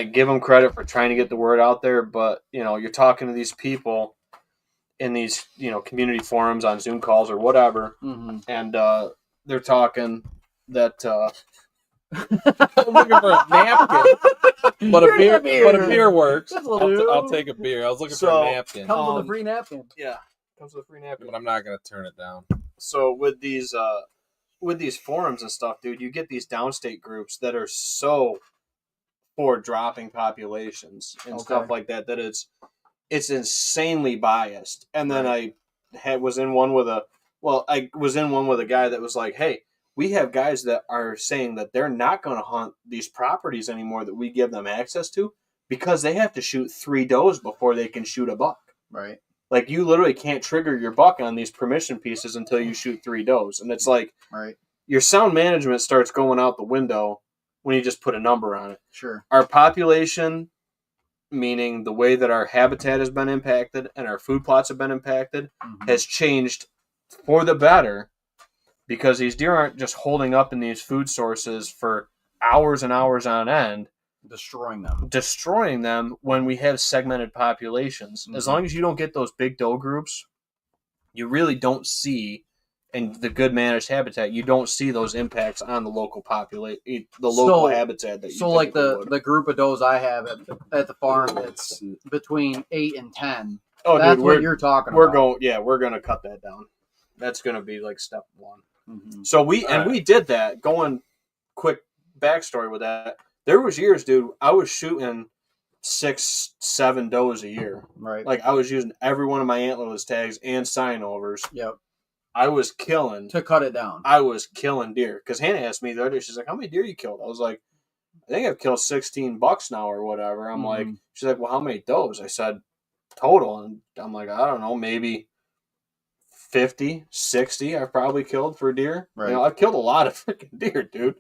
give them credit for trying to get the word out there, but you're talking to these people in these community forums on Zoom calls or whatever, and they're talking that. I'm looking for a napkin, but a beer works. I'll take a beer. I was looking for a napkin. Comes with a free napkin. Yeah, comes with a free napkin. But I'm not gonna turn it down. So with these forums and stuff, dude, you get these downstate groups that are so for dropping populations and stuff like that it's insanely biased. And then I was in one with a guy that was like, hey, we have guys that are saying that they're not going to hunt these properties anymore that we give them access to because they have to shoot 3 does before they can shoot a buck. Right. Like, you literally can't trigger your buck on these permission pieces until you shoot 3 does. And it's like, your sound management starts going out the window when you just put a number on it. Sure. Our population, meaning the way that our habitat has been impacted and our food plots have been impacted, has changed for the better because these deer aren't just holding up in these food sources for hours and hours on end. Destroying them when we have segmented populations. As long as you don't get those big doe groups, you really don't see, in the good managed habitat, you don't see those impacts on the local population, the local habitat that you so like the group of does I have at the farm, it's between 8 and 10. Oh, that's dude, what you're talking about. We're going to cut that down. That's going to be like step 1. So we did that. Going quick backstory with that. There was years, dude, I was shooting 6-7 does a year. Right. Like, I was using every one of my antlerless tags and sign overs. Yep. I was killing. To cut it down. I was killing deer. Because Hannah asked me the other day, she's like, how many deer you killed? I was like, I think I've killed 16 bucks now or whatever. I'm like, she's like, well, how many does? I said, total. And I'm like, I don't know, maybe 50, 60 I've probably killed for deer. Right. I've killed a lot of freaking deer, dude.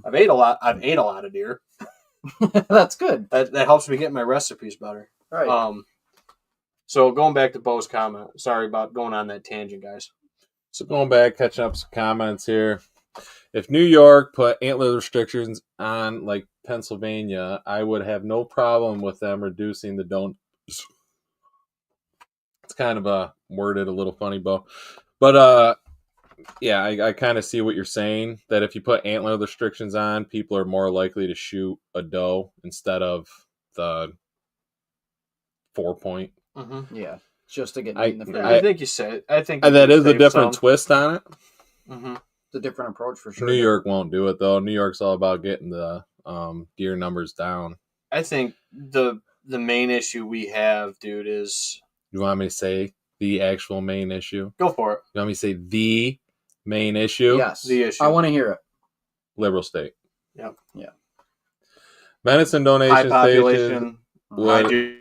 I've ate a lot of deer. That's good. That helps me get my recipes better. Right. So going back to Bo's comment. Sorry about going on that tangent, guys. So going back, catching up some comments here. If New York put antler restrictions on like Pennsylvania, I would have no problem with them reducing the don't. It's kind of worded a little funny, Bo. But yeah, I kind of see what you're saying, that if you put antler restrictions on, people are more likely to shoot a doe instead of the 4-point. Yeah, just to get I think you said. I think that is a different twist on it. It's a different approach for sure. New York won't do it though. New York's all about getting the deer numbers down. I think the main issue we have, dude, is. You want me to say the actual main issue? Go for it. You want me to say the main issue? Yes, the issue. I want to hear it. Liberal state. Yep. Yeah. Venison donation high population. Station.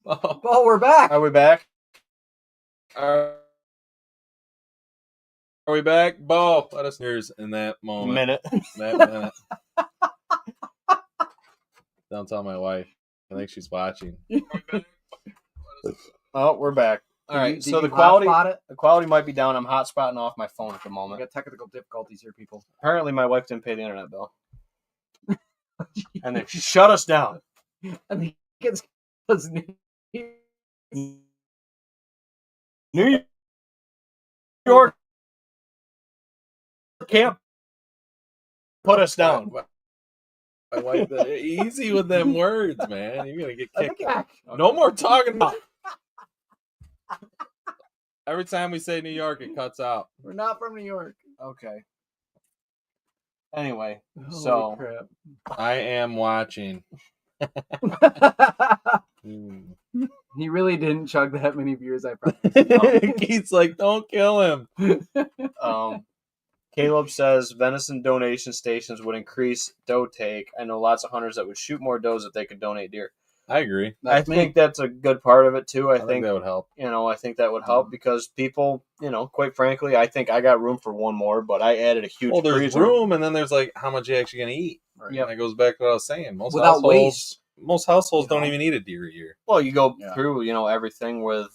Oh, Oh, we're back. Are we back? are we back? Bo, let us hear in that moment. Minute. That minute. Don't tell my wife. I think she's watching. Oh, we're back. All Did right. you- So did the you quality, hotspot it? the quality might be down. I'm hotspotting off my phone at the We moment. got technical difficulties here, people. Apparently, my wife didn't pay the internet bill, and they shut us down. I think it's because New York can't put us down. My wife, easy with them words, man. You're gonna get I kicked. think No more talking about. Every time we say New York, it cuts out. we're not from New York. Okay. Anyway, Holy so crap. I am watching. Hmm. He really didn't chug that many beers, I promise. Keith's like, don't kill him. Caleb says venison donation stations would increase doe take. I know lots of hunters that would shoot more does if they could donate deer. I agree. That's I think that's a good part of it too. I think that would help. I think that would help because people, quite frankly, I think I got room for one more, but I added a huge Well, there's freezer. room, and then there's like how much you actually gonna eat. Right. Yep. And that goes back to what I was saying. Most Without households, waste. most households You know? don't even eat a deer a year. Well, you go Yeah. through, everything with,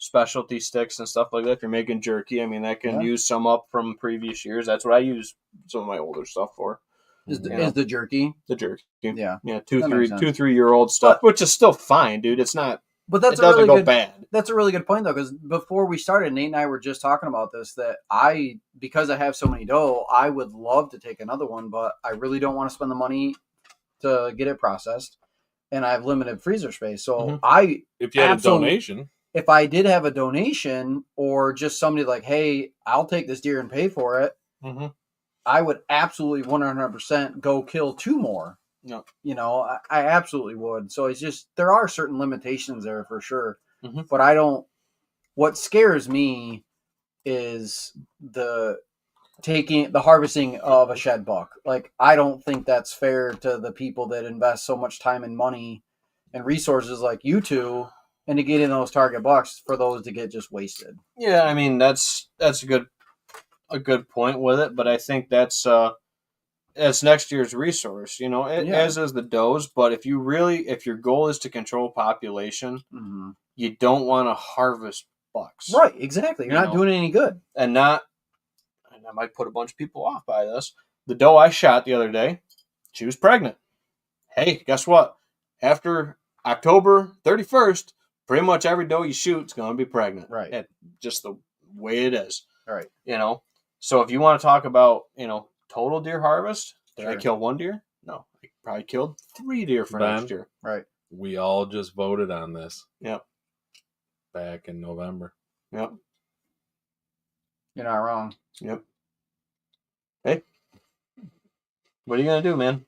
specialty sticks and stuff like that. If you're making jerky, I mean, that can Yeah. use some up from previous years. That's what I use some of my older stuff for. Is You know. the jerky. The jerky. Yeah. Yeah, That makes sense. 2-3-year-old stuff, which is still fine, dude. It's not. But that's it a doesn't really go good bad. That's a really good point though, because before we started, Nate and I were just talking about this. That because I have so many doe, I would love to take another one, but I really don't want to spend the money to get it processed, and I have limited freezer space. So Mhm. If you had Absolutely. a donation, if I did have a donation or just somebody like, hey, I'll take this deer and pay for it, Mm-hmm. I would absolutely 100% go kill two more. Yep. I absolutely would. So it's just, there are certain limitations there for sure. Mhm. But what scares me is the harvesting of a shed buck. Like, I don't think that's fair to the people that invest so much time and money and resources like you two, and to get in those target bucks for those to get just wasted. Yeah, I mean that's a good point with it, but I think that's next year's resource. Yeah. As is the does. But if your goal is to control population, Mm-hmm. you don't want to harvest bucks, Right, exactly. You're You not know. doing any good. And I might put a bunch of people off by this. The doe I shot the other day, she was pregnant. Hey, guess what? After October 31st, pretty much every doe you shoot is going to be pregnant. Right. It's just the way it is. Right. So if you want to talk about, total deer harvest, did I Sure. kill one deer? No. I probably killed 3 deer for Ben? next year. Right. we all just voted on this. Yep. Back in November. Yep. You're not wrong. Yep. Hey. What are you going to do, man?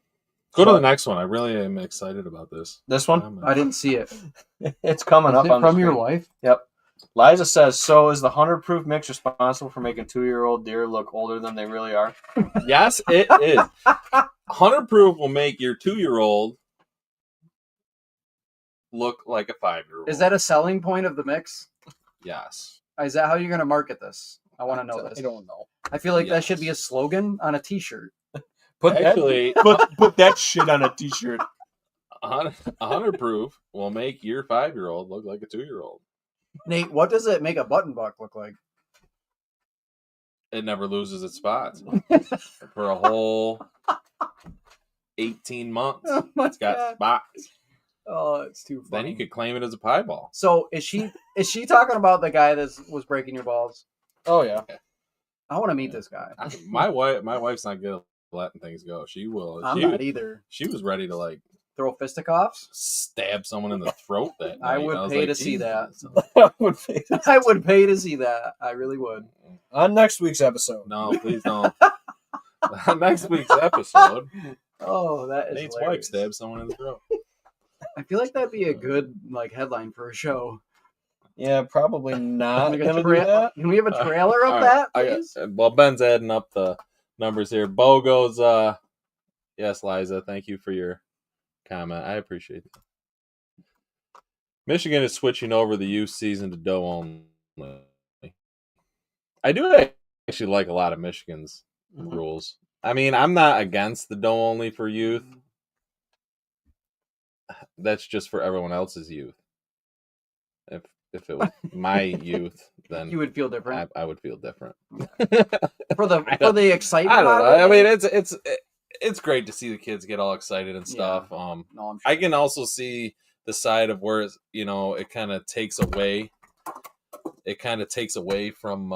Go to What? the next one. I really am excited about this. This one? I didn't see it. It's coming up Is it on the from your screen. wife? Yep. Liza says, so is the 100-proof mix responsible for making 2-year-old deer look older than they really are? Yes, it is. 100 proof will make your 2-year-old look like a 5-year-old. Is that a selling point of the mix? Yes. Is that how you're going to market this? I want to know this. I don't know. I feel like that should be a Yes. slogan on a T-shirt. Actually, Put that shit on a t-shirt. 100 proof will make your 5-year-old look like a 2-year-old. Nate, what does it make a button buck look like? It never loses its spots for a whole 18 months. Oh my It's got God. spots. Oh, it's too funny. Then you could claim it as a pie ball. So is she talking about the guy that was breaking your balls? Oh, yeah. I want to meet this guy. My wife's not good at letting things go. She will. I'm not either. She was ready to like Throw fisticuffs? stab someone in the throat that night. I would was pay like, to see that. Jesus. I would pay to see that. I really would. On next week's episode. No, please don't. Next week's episode, Oh, that is Nate's hilarious. wife stabs someone in the throat. I feel like that'd be a good headline for a show. Yeah, probably not Like a going to do tra- that. Can we have a trailer of All that, right, please? well, Ben's adding up the numbers here. Bo goes, yes, Liza, thank you for your comment. I appreciate it. Michigan is switching over the youth season to doe only. I do actually like a lot of Michigan's rules. I mean, I'm not against the doe only for youth. That's just for everyone else's youth. If it was my youth, then You would feel different I would feel different. for the excitement. I don't know. out of it? I mean, it's great to see the kids get all excited and stuff. No, I'm sure. I can also see the side of where it kind of takes away. It kind of takes away from,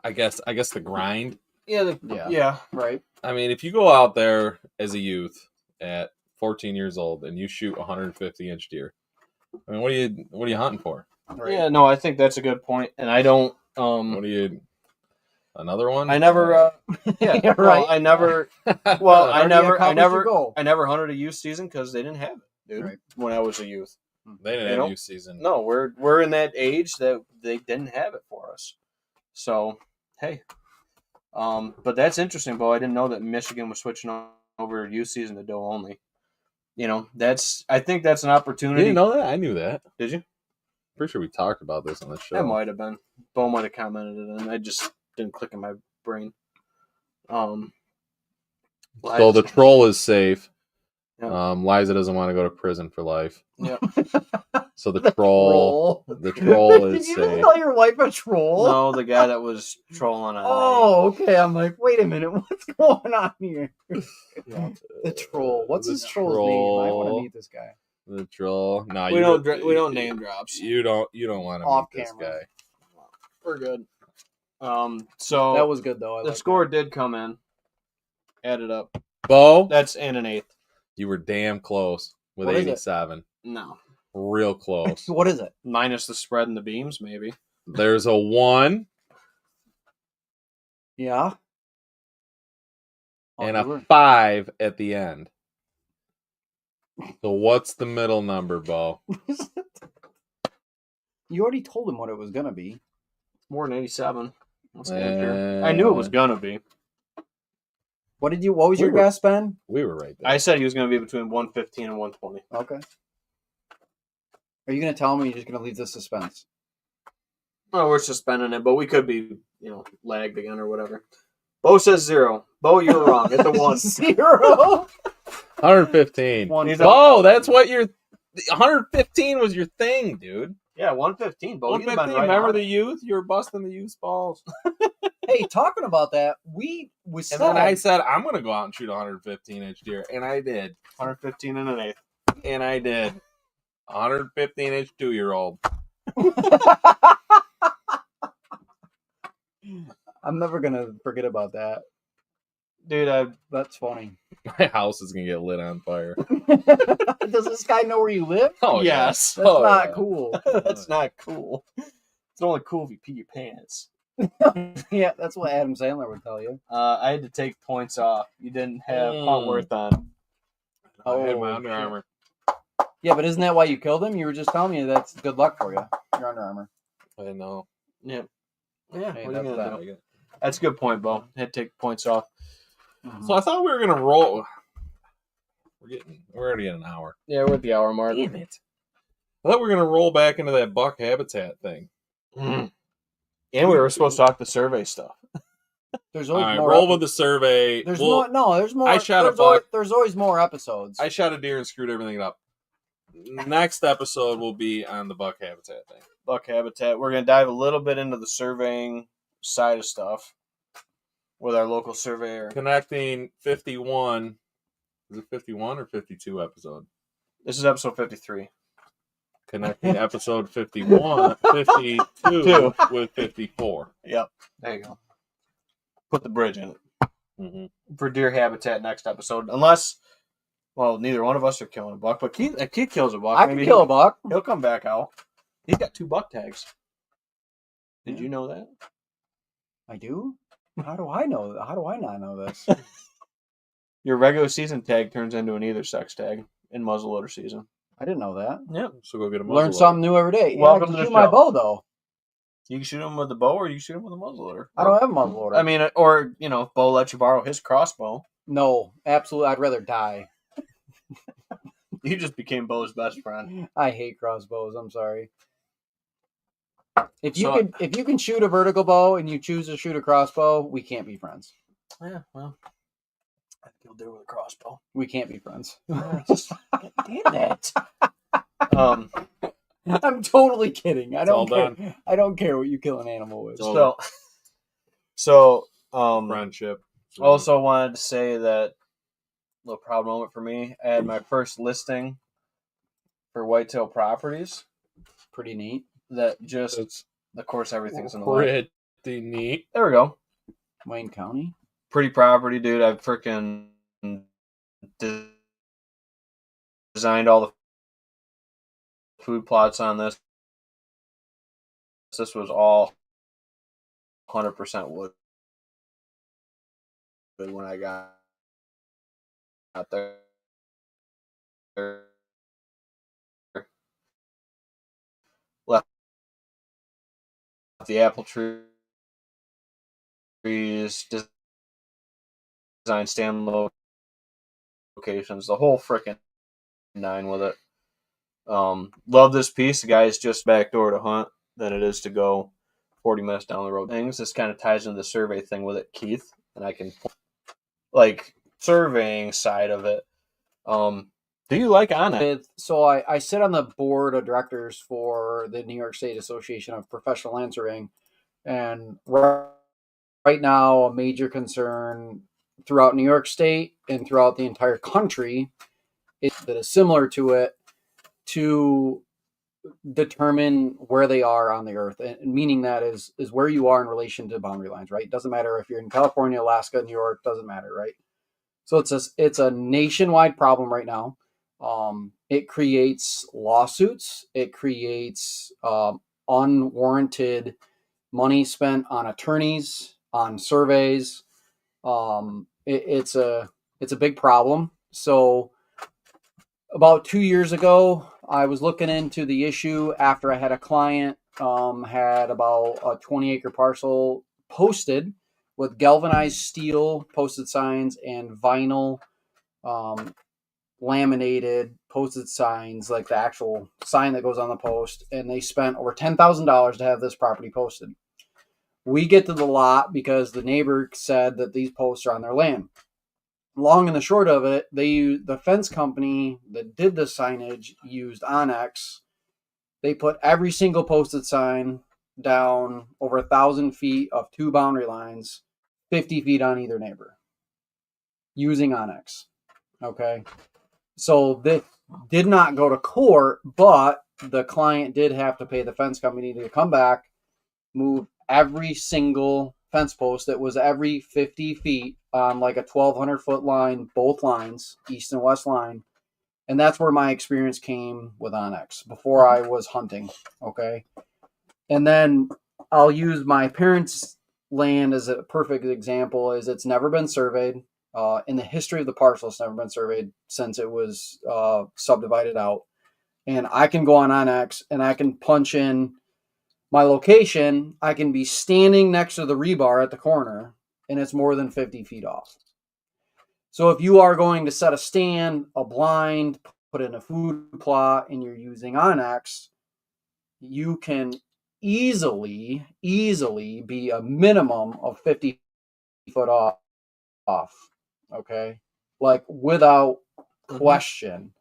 I guess the grind. Yeah. Right. I mean, if you go out there as a youth at 14 years old and you shoot 150-inch deer, I mean, what are you hunting for? Right. Yeah, no, I think that's a good point, and I don't. What do you? Another one? I never. Yeah, Yeah, well, right. I never. Well, I Already never. I accomplished never. your goal. I never hunted a youth season because they didn't have it, dude. Right. When I was a youth. They didn't You have know? youth season. No, we're in that age that they didn't have it for us. So, hey. But that's interesting, Bo. I didn't know that Michigan was switching over youth season to doe only. I think that's an You opportunity. didn't know that? I knew that. Did you? Pretty sure we talked about this on the show. That might have been. Bo might have commented it, and I just didn't click in my brain. So the troll is safe. Yeah. Liza doesn't want to go to prison for life. Yeah. So the troll Troll. is Did you safe. just call your wife a troll? No, the guy that was trolling on. Oh, okay. I'm like, wait a minute, what's going on here? Yeah. The troll. What's The his troll's name? I want troll. to meet this guy. The troll. No, We don't name drops. You don't want to Off meet this camera. guy. We're good. So That was good though. I the like score did come in. Added up. Bo, That's in an eighth. you were damn close with What is it? 87. No. Real close. that. What is it? Minus the spread and the beams, maybe. There's a 1 Yeah. Oh, and you a were- 5 at the end. So what's the middle number, Bo? You already told him what it was gonna be. More than 87. Let's get here. I knew it was gonna be. What was your We were- guess, Ben? We were right there. I said he was gonna be between 115 and 120. Okay. Are you gonna tell me? Or you're just gonna leave the suspense? Oh, we're suspending it, but we could be, lagged again or whatever. Bo says 0. Bo, you're wrong. It's a 1. 0. 115. One. He's Oh, that's what 115 was your thing, dude. Yeah, 115. Bo, you've been 115. right Remember on the it. youth? You were busting the youth balls. Hey, talking about that, we And said then I said, I'm going to go out and shoot a 115-inch deer. And I did. 115 and an eighth. And I did. 115-inch 2-year-old. I'm never gonna forget about that. Dude, That's funny. My house is going to get lit on fire. Does this guy know where you live? Oh, Yes. That's Oh, not yeah. cool. that's not cool. It's only cool if you pee your pants. Yeah, that's what Adam Sandler would tell you. I had to take points off. You didn't have Huntworth on. I had my Oh, Under shit. Armour. Yeah, but isn't that why you killed him? You were just telling me that's good luck for you. Your Under Armour. I know. Yeah. Yeah, Hey, what are you that's gonna that. do? That's a good point, Bo. Had to take points off. So I thought we were going to roll. We're already at an hour. Yeah, we're at the hour mark. Damn it. I thought we were going to roll back into that buck habitat thing. And we were supposed to talk the survey stuff. There's All always right, more. roll with the survey. There's Well, more. No, there's more. I shot a there's always, buck. there's always more episodes. I shot a deer and screwed everything up. Next episode will be on the buck habitat thing. Buck habitat. We're gonna dive a little bit into the surveying side of stuff with our local surveyor. Connecting 51. Is it 51 or 52 episode? This is episode 53. Connecting episode 51, 52 Two. with 54. Yep. There you go. Put the bridge in it Mm-hmm. for deer habitat next episode. Unless, well, neither one of us are killing a buck, but Keith, if Keith kills a buck, I can maybe kill a buck. he'll come back out. He's got 2 buck tags. Did you know that? I do. How do I know? How do I not know this? Your regular season tag turns into an either sex tag in muzzleloader season. I didn't know that. Yep. So go get a Learn muzzleloader. something new every day. Yeah, Welcome I can to the shoot my show. bow though. You can shoot him with the bow, or you can shoot him with a muzzleloader. I don't have a muzzleloader. I mean, or if Bo lets you borrow his crossbow. no, absolutely. I'd rather die. You just became Bo's best friend. I hate crossbows. I'm sorry. If you So- can shoot a vertical bow and you choose to shoot a crossbow, we can't be friends. Yeah, well, I think you'll do it with a crossbow. We can't be friends. Damn it. Um, I'm totally kidding. I all don't care. I don't care what you kill an animal with. so, Friendship. also wanted to say that little proud moment for me. I had my first listing for Whitetail Properties. Pretty neat. That just, It's of course, everything's in the way. pretty neat. There we go. Wayne County. Pretty property, dude. I've freaking designed all the food plots on this. This was all 100% wood when I got out there. Left the apple trees, design stand locations, the whole freaking nine with it. Love this piece. The guy's just backdoor to hunt than it is to go 40 minutes down the road. Things this kind of ties into the survey thing with it, Keith, and I can like surveying side of it. Do you like Onyx? So I sit on the board of directors for the New York State Association of Professional Land Surveying, and right now a major concern throughout New York State and throughout the entire country that is similar to it to determine where they are on the earth, and meaning that is where you are in relation to boundary lines, right? It doesn't matter if you're in California, Alaska, New York, doesn't matter, right? So it's a nationwide problem right now. It creates lawsuits. It creates unwarranted money spent on attorneys, on surveys. It's a big problem. So about 2 years ago, I was looking into the issue after I had a client had about a 20-acre parcel posted with galvanized steel posted signs and vinyl laminated posted signs, like the actual sign that goes on the post, and they spent over $10,000 to have this property posted. We get to the lot because the neighbor said that these posts are on their land. Long and the short of it, the fence company that did the signage used Onyx. They put every single posted sign down over 1,000 feet of two boundary lines, 50 feet on either neighbor, using Onyx. Okay. So this did not go to court, but the client did have to pay the fence company to come back, move every single fence post that was every 50 feet on like a 1,200 foot line, both lines, east and west line. And that's where my experience came with Onyx before I was hunting. Okay. And then I'll use my parents' land as a perfect example. Is it's never been surveyed. In the history of the parcel, it's never been surveyed since it was subdivided out. And I can go on Onyx and I can punch in my location. I can be standing next to the rebar at the corner and it's more than 50 feet off. So if you are going to set a stand, a blind, put in a food plot, and you're using Onyx, you can easily be a minimum of 50 foot off. Okay. Like without question.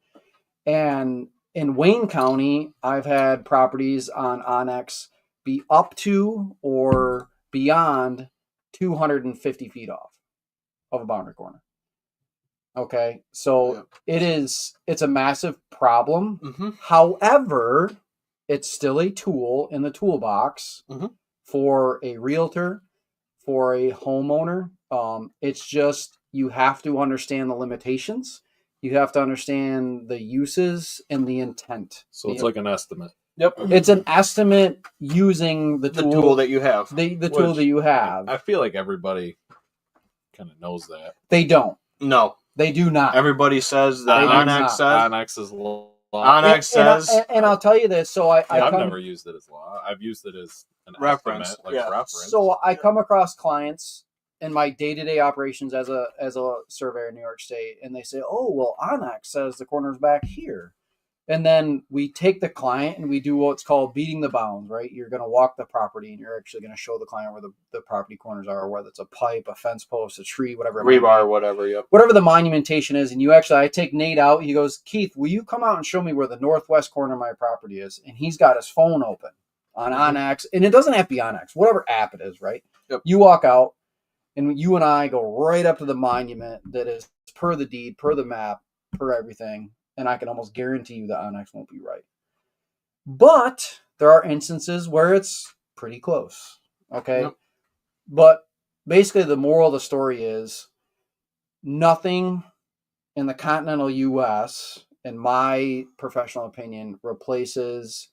And in Wayne County, I've had properties on Onyx be up to or beyond 250 feet off of a boundary corner. Okay. So it's a massive problem. Mm-hmm. However, it's still a tool in the toolbox for a realtor, for a homeowner. It's just, you have to understand the limitations. You have to understand the uses and the intent. So it's like an estimate. Yep. It's an estimate using the tool that you have. The tool that you have. I feel like everybody kind of knows that. They don't. No. They do not. Everybody says that They do Onyx not. says. Onyx is law. Onyx says. And I'll tell you this. So I've never used it as law. I've used it as an Reference. estimate, like Yeah. reference. So I come across clients in my day-to-day operations as a surveyor in New York State, and they say, "Oh, well, Onyx says the corner's back here." And then we take the client and we do what's called beating the bounds, right? You're going to walk the property and you're actually going to show the client where the property corners are, whether it's a pipe, a fence post, a tree, whatever. Rebar, whatever, yep. Whatever the monumentation is. And I take Nate out. He goes, "Keith, will you come out and show me where the northwest corner of my property is?" And he's got his phone open on Onyx. And it doesn't have to be Onyx, whatever app it is, right? Yep. You walk out and you and I go right up to the monument that is per the deed, per the map, per everything. And I can almost guarantee you that Onyx won't be right. But there are instances where it's pretty close. Okay. Yep. But basically the moral of the story is nothing in the continental US, in my professional opinion, replaces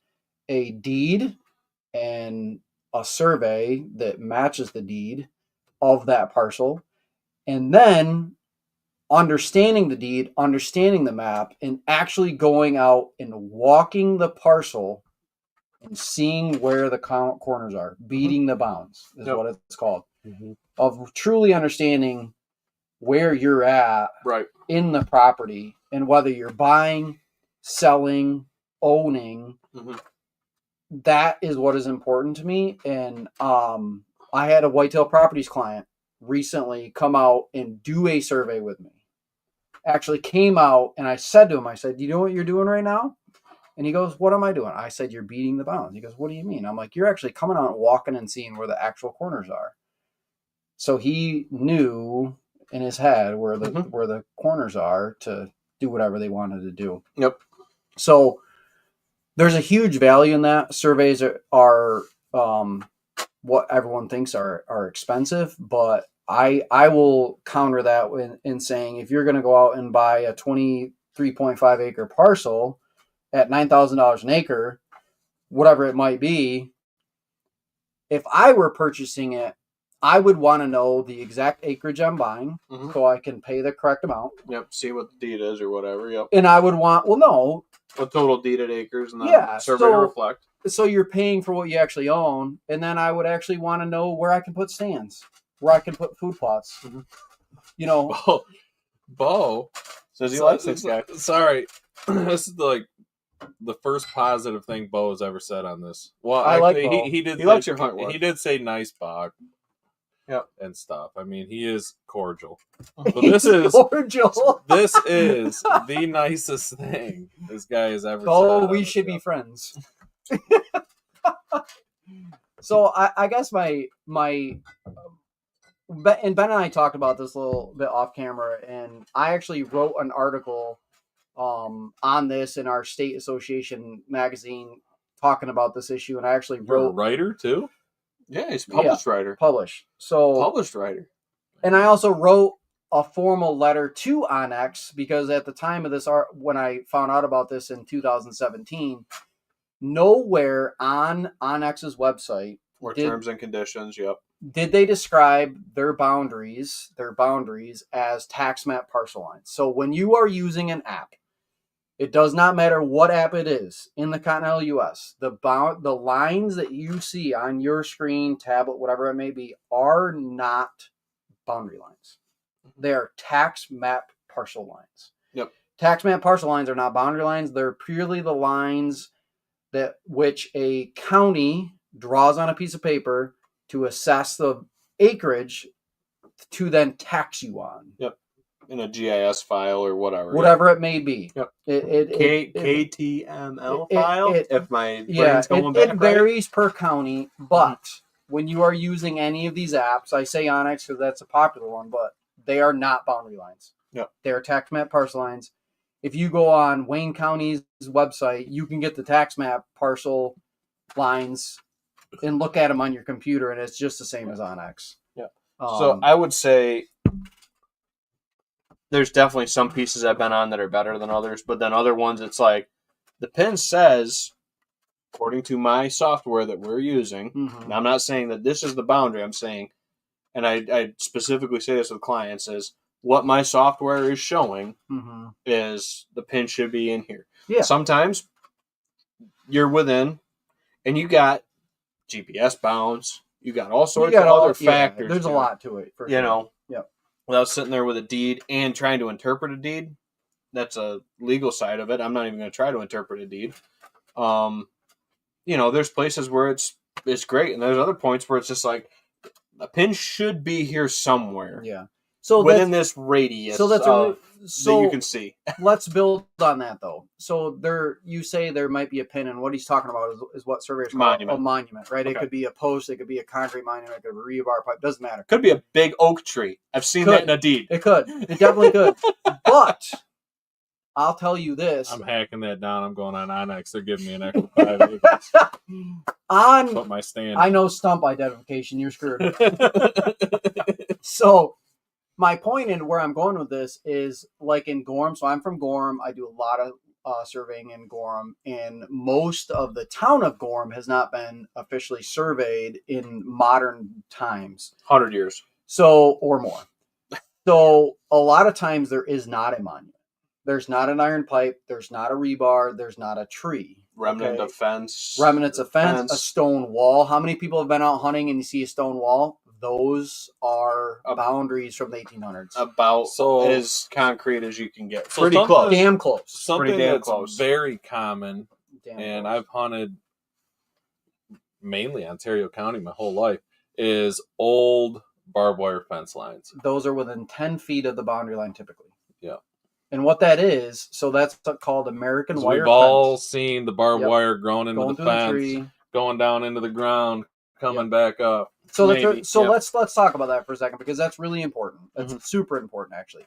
a deed and a survey that matches the deed of that parcel. And then understanding the deed, understanding the map, and actually going out and walking the parcel and seeing where the corners are, beating the bounds is what it's called, of truly understanding where you're at in the property and whether you're buying, selling, owning. That is what is important to me. And I had a Whitetail Properties client recently come out and do a survey with me. Actually came out, and I said to him, I said, "Do you know what you're doing right now?" And he goes, "What am I doing?" I said, "You're beating the bounds." He goes, "What do you mean?" I'm like, "You're actually coming out and walking and seeing where the actual corners are." So he knew in his head where the corners are to do whatever they wanted to do. Yep. So there's a huge value in that. Surveys are what everyone thinks are expensive, but I will counter that in saying, if you're going to go out and buy a 23.5 acre parcel at $9,000 an acre, whatever it might be, if I were purchasing it, I would want to know the exact acreage I'm buying so I can pay the correct amount. Yep. See what the deed is or whatever. Yep. And I would want, a total deeded acres and then survey to reflect. So you're paying for what you actually own, and then I would actually want to know where I can put stands, where I can put food plots. You know, Bo says he likes this guy. Sorry, this is the first positive thing Bo has ever said on this. Well, I like Bo. He did. He likes your hunt work. He did say nice bog. Yep. And stuff. I mean, he is cordial. But this is cordial. This is the nicest thing this guy has ever said. Oh, we should be friends. So I guess my and Ben and I talked about this a little bit off camera, and I actually wrote an article on this in our state association magazine talking about this issue, and I actually You're wrote a writer too. Yeah, he's a published writer. Published. And I also wrote a formal letter to Onyx, because at the time of this when I found out about this in 2017, nowhere on Onyx's website or terms and conditions, did they describe their boundaries as tax map parcel lines. So when you are using an app, it does not matter what app it is in the continental US, the lines that you see on your screen, tablet, whatever it may be, are not boundary lines. They are tax map parcel lines. Yep. Tax map parcel lines are not boundary lines. They're purely the lines that which a county draws on a piece of paper to assess the acreage to then tax you on. Yep. In a GIS file or whatever. Whatever it may be. Yep. KTML file, if my brain's going back. It varies per county, but when you are using any of these apps, I say Onyx because that's a popular one, but they are not boundary lines. Yep. They are tax map parcel lines. If you go on Wayne County's website, you can get the tax map parcel lines and look at them on your computer, and it's just the same as Onyx. Yeah. So I would say there's definitely some pieces I've been on that are better than others, but then other ones, it's like the pin says, according to my software that we're using, and I'm not saying that this is the boundary, I'm saying, and I specifically say this with clients, is what my software is showing is the pin should be in here. Yeah. Sometimes you're within, and you got GPS bounds, You got all You sorts got of all- other factors. There's a to it, lot to it, for you sure. know. Yep. Without sitting there with a deed and trying to interpret a deed, that's a legal side of it. I'm not even going to try to interpret a deed. There's places where it's great, and there's other points where it's just like a pin should be here somewhere. Yeah. So within this radius, so that's that so you can see. let's build on that though. So you say there might be a pin, and what he's talking about is what surveyors call Monument. a monument, right? Okay. It could be a post, it could be a concrete monument, it could be a rebar pipe, doesn't matter. Could be a big oak tree. I've seen that in a deed. It could. It definitely could. But I'll tell you this. I'm hacking that down. I'm going on Onyx. They're giving me an extra 5 acres. Put my stand. I know stump identification. You're screwed. So my point and where I'm going with this is like in Gorham. So I'm from Gorham. I do a lot of surveying in Gorham, and most of the town of Gorham has not been officially surveyed in modern times. 100 years. So, or more. So a lot of times there is not a monument. There's not an iron pipe. There's not a rebar. There's not a tree. Remnant of fence. Remnants of fence. A stone wall. How many people have been out hunting and you see a stone wall? Those are boundaries from the 1800s. About as concrete as you can get. So pretty close. Damn close. Something pretty damn that's close. very common, Damn I've hunted mainly Ontario County my whole life, is old barbed wire fence lines. Those are within 10 feet of the boundary line typically. Yeah. And what that is, so that's called American wire We've fence. all seen the barbed wire growing into the through fence, tree. going down into the ground, coming back up. So Maybe, let's talk about that for a second, because that's really important. That's super important, actually.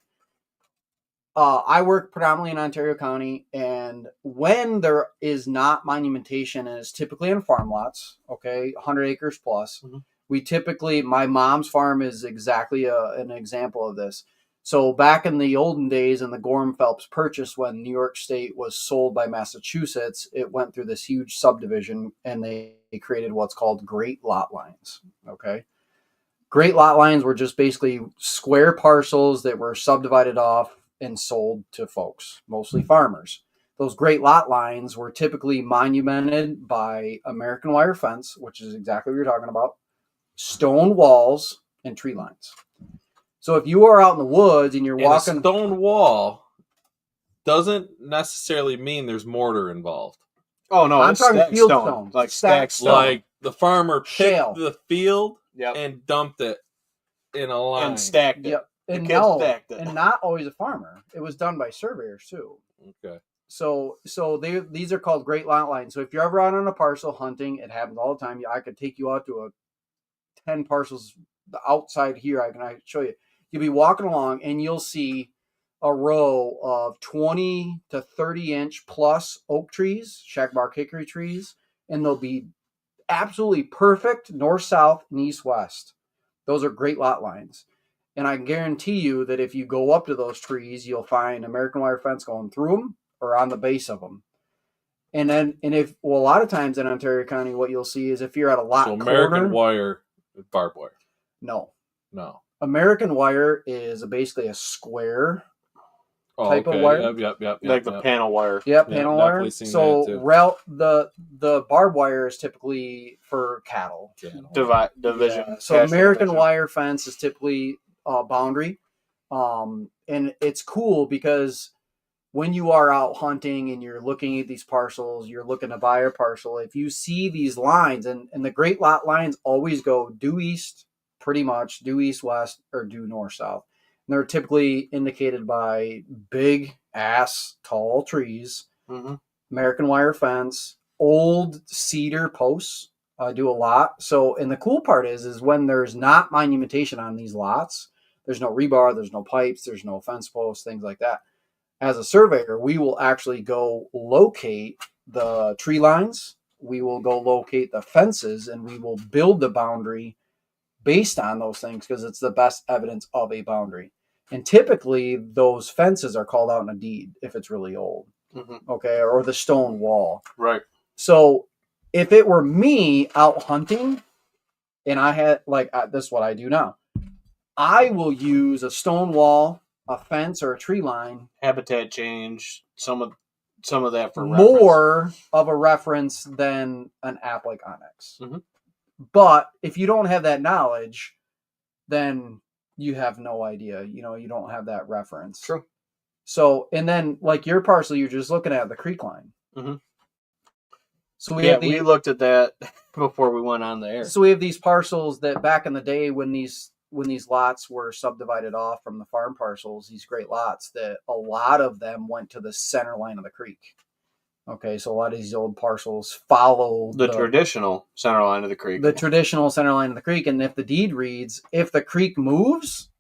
I work predominantly in Ontario County, and when there is not monumentation, and it's typically on farm lots, 100 acres plus, we typically, my mom's farm is exactly an example of this. So back in the olden days, in the Gorham Phelps Purchase, when New York State was sold by Massachusetts, it went through this huge subdivision, and they created what's called great lot lines. Great lot lines were just basically square parcels that were subdivided off and sold to folks, mostly farmers. Those great lot lines were typically monumented by American wire fence, which is exactly what you're talking about, stone walls, and tree lines. So if you are out in the woods and you're walking... a stone wall doesn't necessarily mean there's mortar involved. Oh, no. I'm talking field stone. stone. Like stacked stone. Like the farmer Shale. picked the field Yep. and dumped it in a line. And stacked it. Yep. The And kids no, stacked it. and not always a farmer. It was done by surveyors too. Okay. So these are called great lot lines. So if you're ever out on a parcel hunting, it happens all the time. I could take you out to 10 parcels outside here. I can show you. You'll be walking along and you'll see a row of 20 to 30 inch plus oak trees, shagbark hickory trees, and they'll be absolutely perfect north-south and east-west. Those are great lot lines. And I guarantee you that if you go up to those trees, you'll find American wire fence going through them or on the base of them. And a lot of times in Ontario County, what you'll see is if you're at a lot corner. American wire is barbed wire. No. American wire is basically a square type of wire. Yep. Like the panel wire. Yeah, panel wire. definitely seen So that too. the barbed wire is typically for cattle. Division. Yeah. So American wire fence is typically boundary. And it's cool because when you are out hunting and you're looking at these parcels, you're looking to buy a parcel. If you see these lines, and the great lot lines always go due east, pretty much due east-west, or due north-south. And they're typically indicated by big ass tall trees, American wire fence, old cedar posts. I do a lot. So, and the cool part is when there's not monumentation on these lots, there's no rebar, there's no pipes, there's no fence posts, things like that. As a surveyor, we will actually go locate the tree lines, we will go locate the fences, and we will build the boundary based on those things because it's the best evidence of a boundary. And typically, those fences are called out in a deed if it's really old, or the stone wall. Right. So if it were me out hunting, and I had this is what I do now, I will use a stone wall, a fence, or a tree line. Habitat change. Some of that for more of a reference than an app like Onyx. But if you don't have that knowledge, then you have no idea. You know, you don't have that reference. True. So, and then like your parcel, you're just looking at the creek line. Mhm. So we looked at that before we went on the air. So we have these parcels that back in the day when these lots were subdivided off from the farm parcels, these great lots, that a lot of them went to the center line of the creek. Okay, so a lot of these old parcels follow the traditional center line of the creek. The traditional center line of the creek, and if the deed reads, if the creek moves,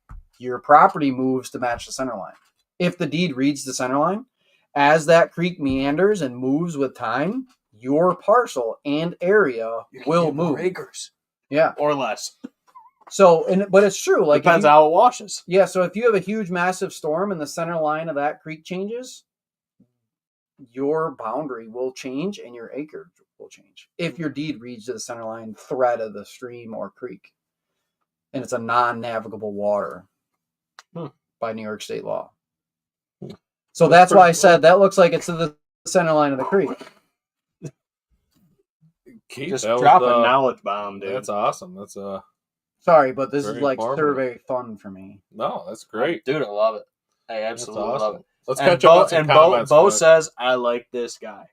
your property moves to match the center line. If the deed reads the center line, as that creek meanders and moves with time, your parcel and area will move. Acres. Yeah. Or less. So, but it's true. Like depends how it washes. Yeah. So if you have a huge, massive storm and the center line of that creek changes, your boundary will change and your acreage will change. If your deed reads to the center line thread of the stream or creek, and it's a non-navigable water by New York state law. So that's why I said that looks like it's to the center line of the creek. Keith, just drop a knowledge bomb, dude. That's awesome. That's sorry, but this is very like informative. survey fun for me. No, that's great. Dude, I love it. I absolutely That's awesome. love it. Let's And catch up on some comments. Bo quick. says, I like this guy.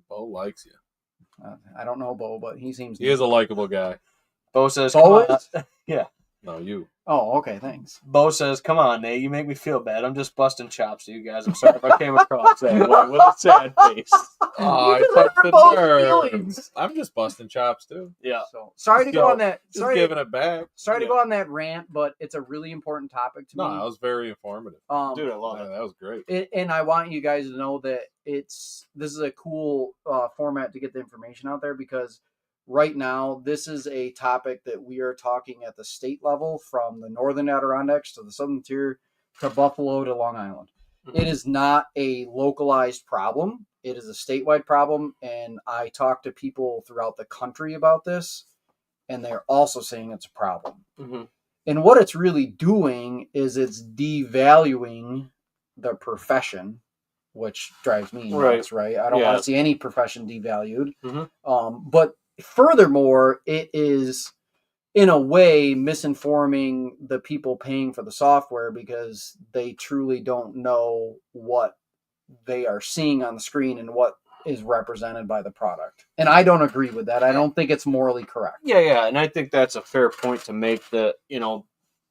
Bo likes you. I don't know Bo, but he seems. He is a likable guy. Bo says, Bo come on. is? Yeah. No, you. Oh, okay, thanks. Bo says, come on, Nate. You make me feel bad. I'm just busting chops to you guys. I'm sorry if I came across that way with a sad face. Oh, I You took hurt the Bo's nerve. feelings. I'm just busting chops too. Yeah. So sorry to go on that. Just Sorry, giving it back. sorry to Yeah. go on that rant, but it's a really important topic to No, me. that was very informative. Dude, I love Yeah, it. that was great. And I want you guys to know that this is a cool format to get the information out there, because right now this is a topic that we are talking at the state level, from the northern Adirondacks to the southern tier to Buffalo to Long Island. It is not a localized problem. It is a statewide problem, and I talk to people throughout the country about this, and they're also saying it's a problem. Mm-hmm. And what it's really doing is it's devaluing the profession, which drives me nuts, right? I don't want to see any profession devalued. Mm-hmm. But furthermore, it is in a way misinforming the people paying for the software, because they truly don't know what they are seeing on the screen and what is represented by the product. And I don't agree with that. I don't think it's morally correct. Yeah, and I think that's a fair point to make, that,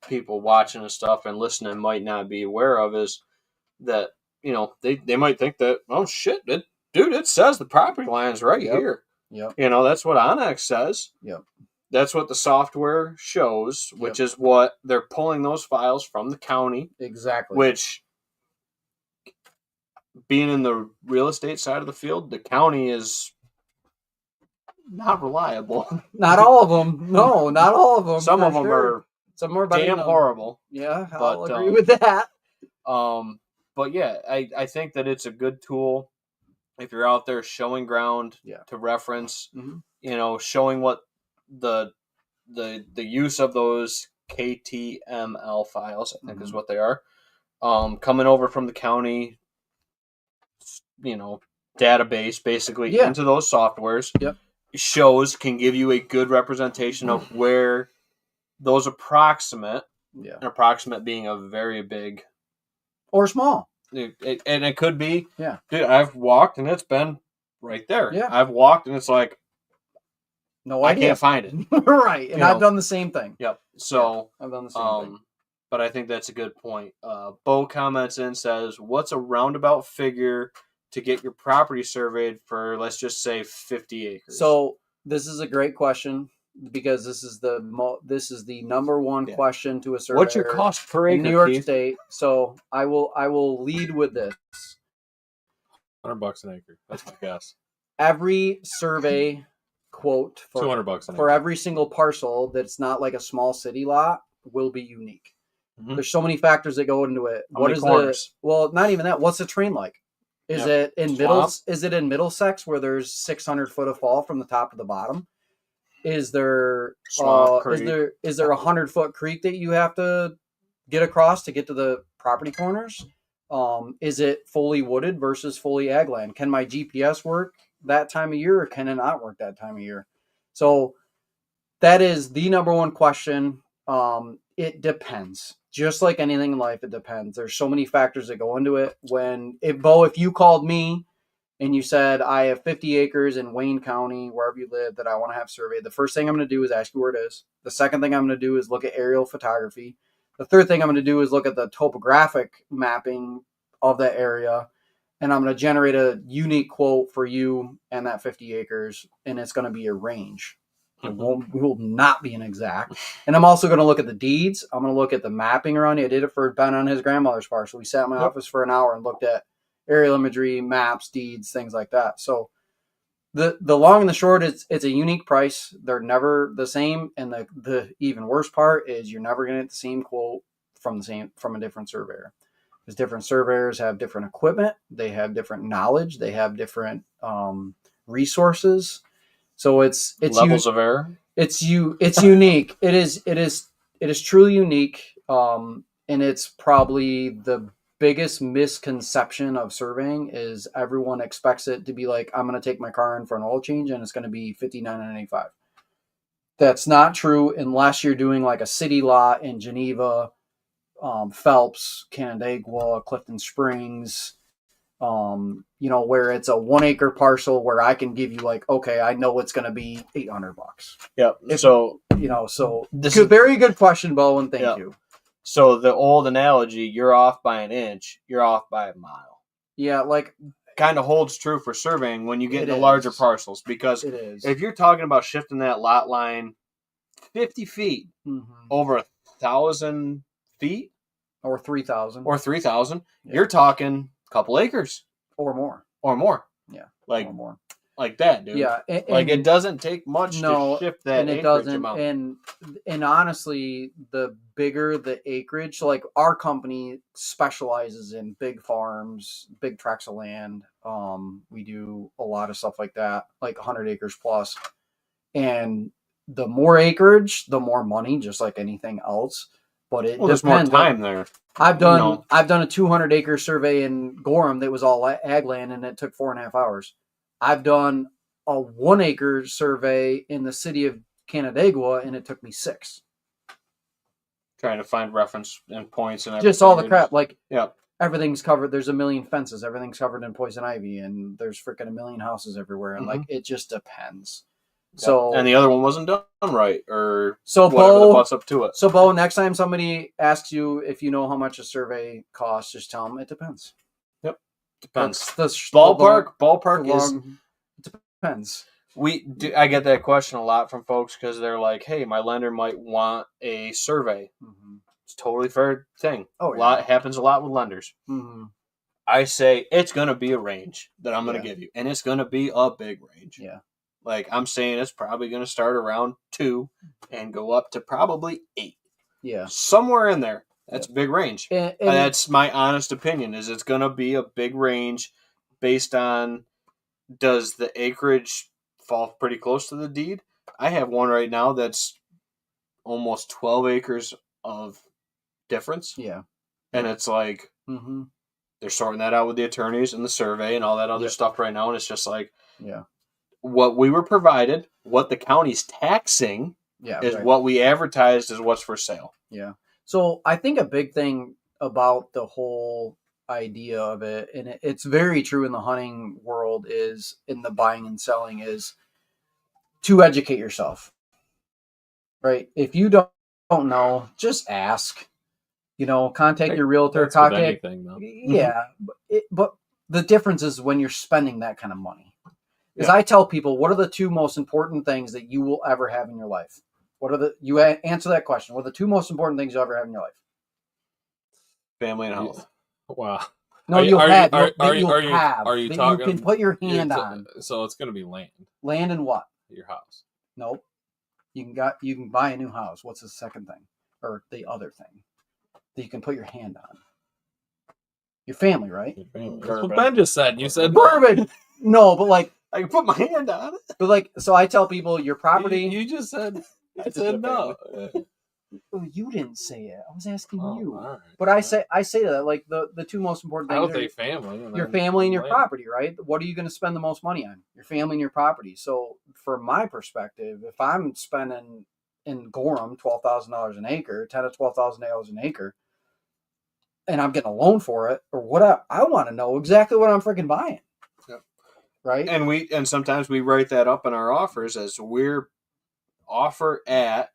people watching and stuff and listening might not be aware of, is that, they might think that, oh shit, it says the property line's right here. Yep. That's what Onyx says. Yep. That's what the software shows, which is what they're pulling those files from the county. Exactly. Which, being in the real estate side of the field, the county is not reliable. Not all of them. No, not all of them. Some of them are some are better damn than horrible. Yeah, I'll But, agree with that. But yeah, I think that it's a good tool if you're out there showing ground to reference. Mm-hmm. Showing what the use of those KTML files, I think is what they are, coming over from the county, database basically into those softwares. Yep. Shows can give you a good representation of where those approximate, an approximate being a very big or small. And it could be, dude, I've walked and it's been right there. Yeah. I've walked and it's like, no idea. I can't find it. Right. And I've done the same thing. Yep. So I've done the same thing. But I think that's a good point. Bo comments in, says, what's a roundabout figure to get your property surveyed for, let's just say, 50 acres? So this is a great question, because this is the number one question to a surveyor. What's your cost per acre in New York Keith? State? So I will lead with this. $100 an acre. That's my guess. Every survey quote for $200 an for acre. every single parcel that's not like a small city lot will be unique. Mm-hmm. There's so many factors that go into it. How many corners? Well, not even that. What's the terrain like? Is it in Middlesex where there's 600 foot of fall from the top to the bottom? Is there is there 100 foot creek that you have to get across to get to the property corners? Is it fully wooded versus fully ag land? Can my GPS work that time of year, or can it not work that time of year? So that is the number one question. It depends. Just like anything in life, it depends. There's so many factors that go into it. If you called me and you said, I have 50 acres in Wayne County, wherever you live, that I want to have surveyed, the first thing I'm going to do is ask you where it is. The second thing I'm going to do is look at aerial photography. The third thing I'm going to do is look at the topographic mapping of that area. And I'm going to generate a unique quote for you and that 50 acres. And it's going to be a range. It will not be an exact. And I'm also going to look at the deeds. I'm going to look at the mapping around it. I did it for Ben on his grandmother's parcel. We sat in my office for an hour and looked at aerial imagery, maps, deeds, things like that. So the long and the short is it's a unique price. They're never the same. And the even worse part is you're never going to get the same quote from a different surveyor. Because different surveyors have different equipment. They have different knowledge. They have different resources. So it's levels of error. It's unique. It is truly unique. And it's probably the biggest misconception of surveying is everyone expects it to be like, I'm going to take my car in for an oil change and it's going to be $59.95. That's not true unless you're doing like a city lot in Geneva, Phelps, Canandaigua, Clifton Springs, where it's a 1 acre parcel where I can give you like, okay, I know it's going to be $800. Yep. So this is a very good question, Bo, and thank you. So the old analogy, you're off by an inch, you're off by a mile. Yeah, like kind of holds true for surveying when you get into larger parcels, because if you're talking about shifting that lot line 50 feet over 1,000 feet or 3,000 you're talking a couple acres or more. Yeah, or more. Like that, dude. Yeah, like it doesn't take much to shift that and it acreage doesn't amount. And honestly, the bigger the acreage, so like our company specializes in big farms, big tracts of land. We do a lot of stuff like that, like 100 acres plus. And the more acreage, the more money, just like anything else. But it depends. There's more time there. I've done a 200 acre survey in Gorham that was all ag land, and it took 4.5 hours. I've done a 1 acre survey in the city of Canandaigua, and it took me 6. Trying to find reference and points and everything. Just all the crap. Like, yeah, everything's covered. There's a million fences. Everything's covered in poison ivy, and there's freaking a million houses everywhere. And like, it just depends. Yeah. So, and the other one wasn't done right, or so whatever the butts up to it. So, Bo, next time somebody asks you if you know how much a survey costs, just tell them it depends. Yep, depends. The ballpark is. It depends. I get that question a lot from folks because they're like, "Hey, my lender might want a survey." It's a totally fair thing. Happens a lot with lenders. I say it's gonna be a range that I'm gonna give you, and it's gonna be a big range. Yeah. Like I'm saying, it's probably going to start around 2 and go up to probably 8. Yeah, somewhere in there. That's a big range. And that's my honest opinion. Is it's going to be a big range based on does the acreage fall pretty close to the deed? I have one right now that's almost 12 acres of difference. Yeah, and it's like they're sorting that out with the attorneys and the survey and all that other stuff right now, and it's just like what we were provided, what the county's taxing, is what we advertised as what's for sale. Yeah. So I think a big thing about the whole idea of it, and it's very true in the hunting world, is in the buying and selling, is to educate yourself. Right? If you don't know, just ask. Contact your realtor. Contact anything, though. Yeah, but the difference is when you're spending that kind of money. Because I tell people, what are the 2 most important things that you will ever have in your life? You answer that question. What are the 2 most important things you'll ever have in your life? Family and health. Wow. No, you'll have. You talking? You can put your hand on. So it's going to be land. Land and what? Your house. Nope. You can buy a new house. What's the second thing, or the other thing that you can put your hand on? Your family, right? Your family. That's what Ben just said. You said bourbon. No, but like. I can put my hand on it. But like, so I tell people your property. You just said. I said no. Oh, you didn't say it. I was asking Oh, you. all right. But I say that like the two most important I things would are say family. And your then family and your land. property, right? What are you going to spend the most money on? Your family and your property. So, from my perspective, if I'm spending in Gorham $12,000 an acre, $10,000 to $12,000 an acre, and I'm getting a loan for it or whatever, I want to know exactly what I'm freaking buying. Yep. Right? And sometimes we write that up in our offers as we're offer at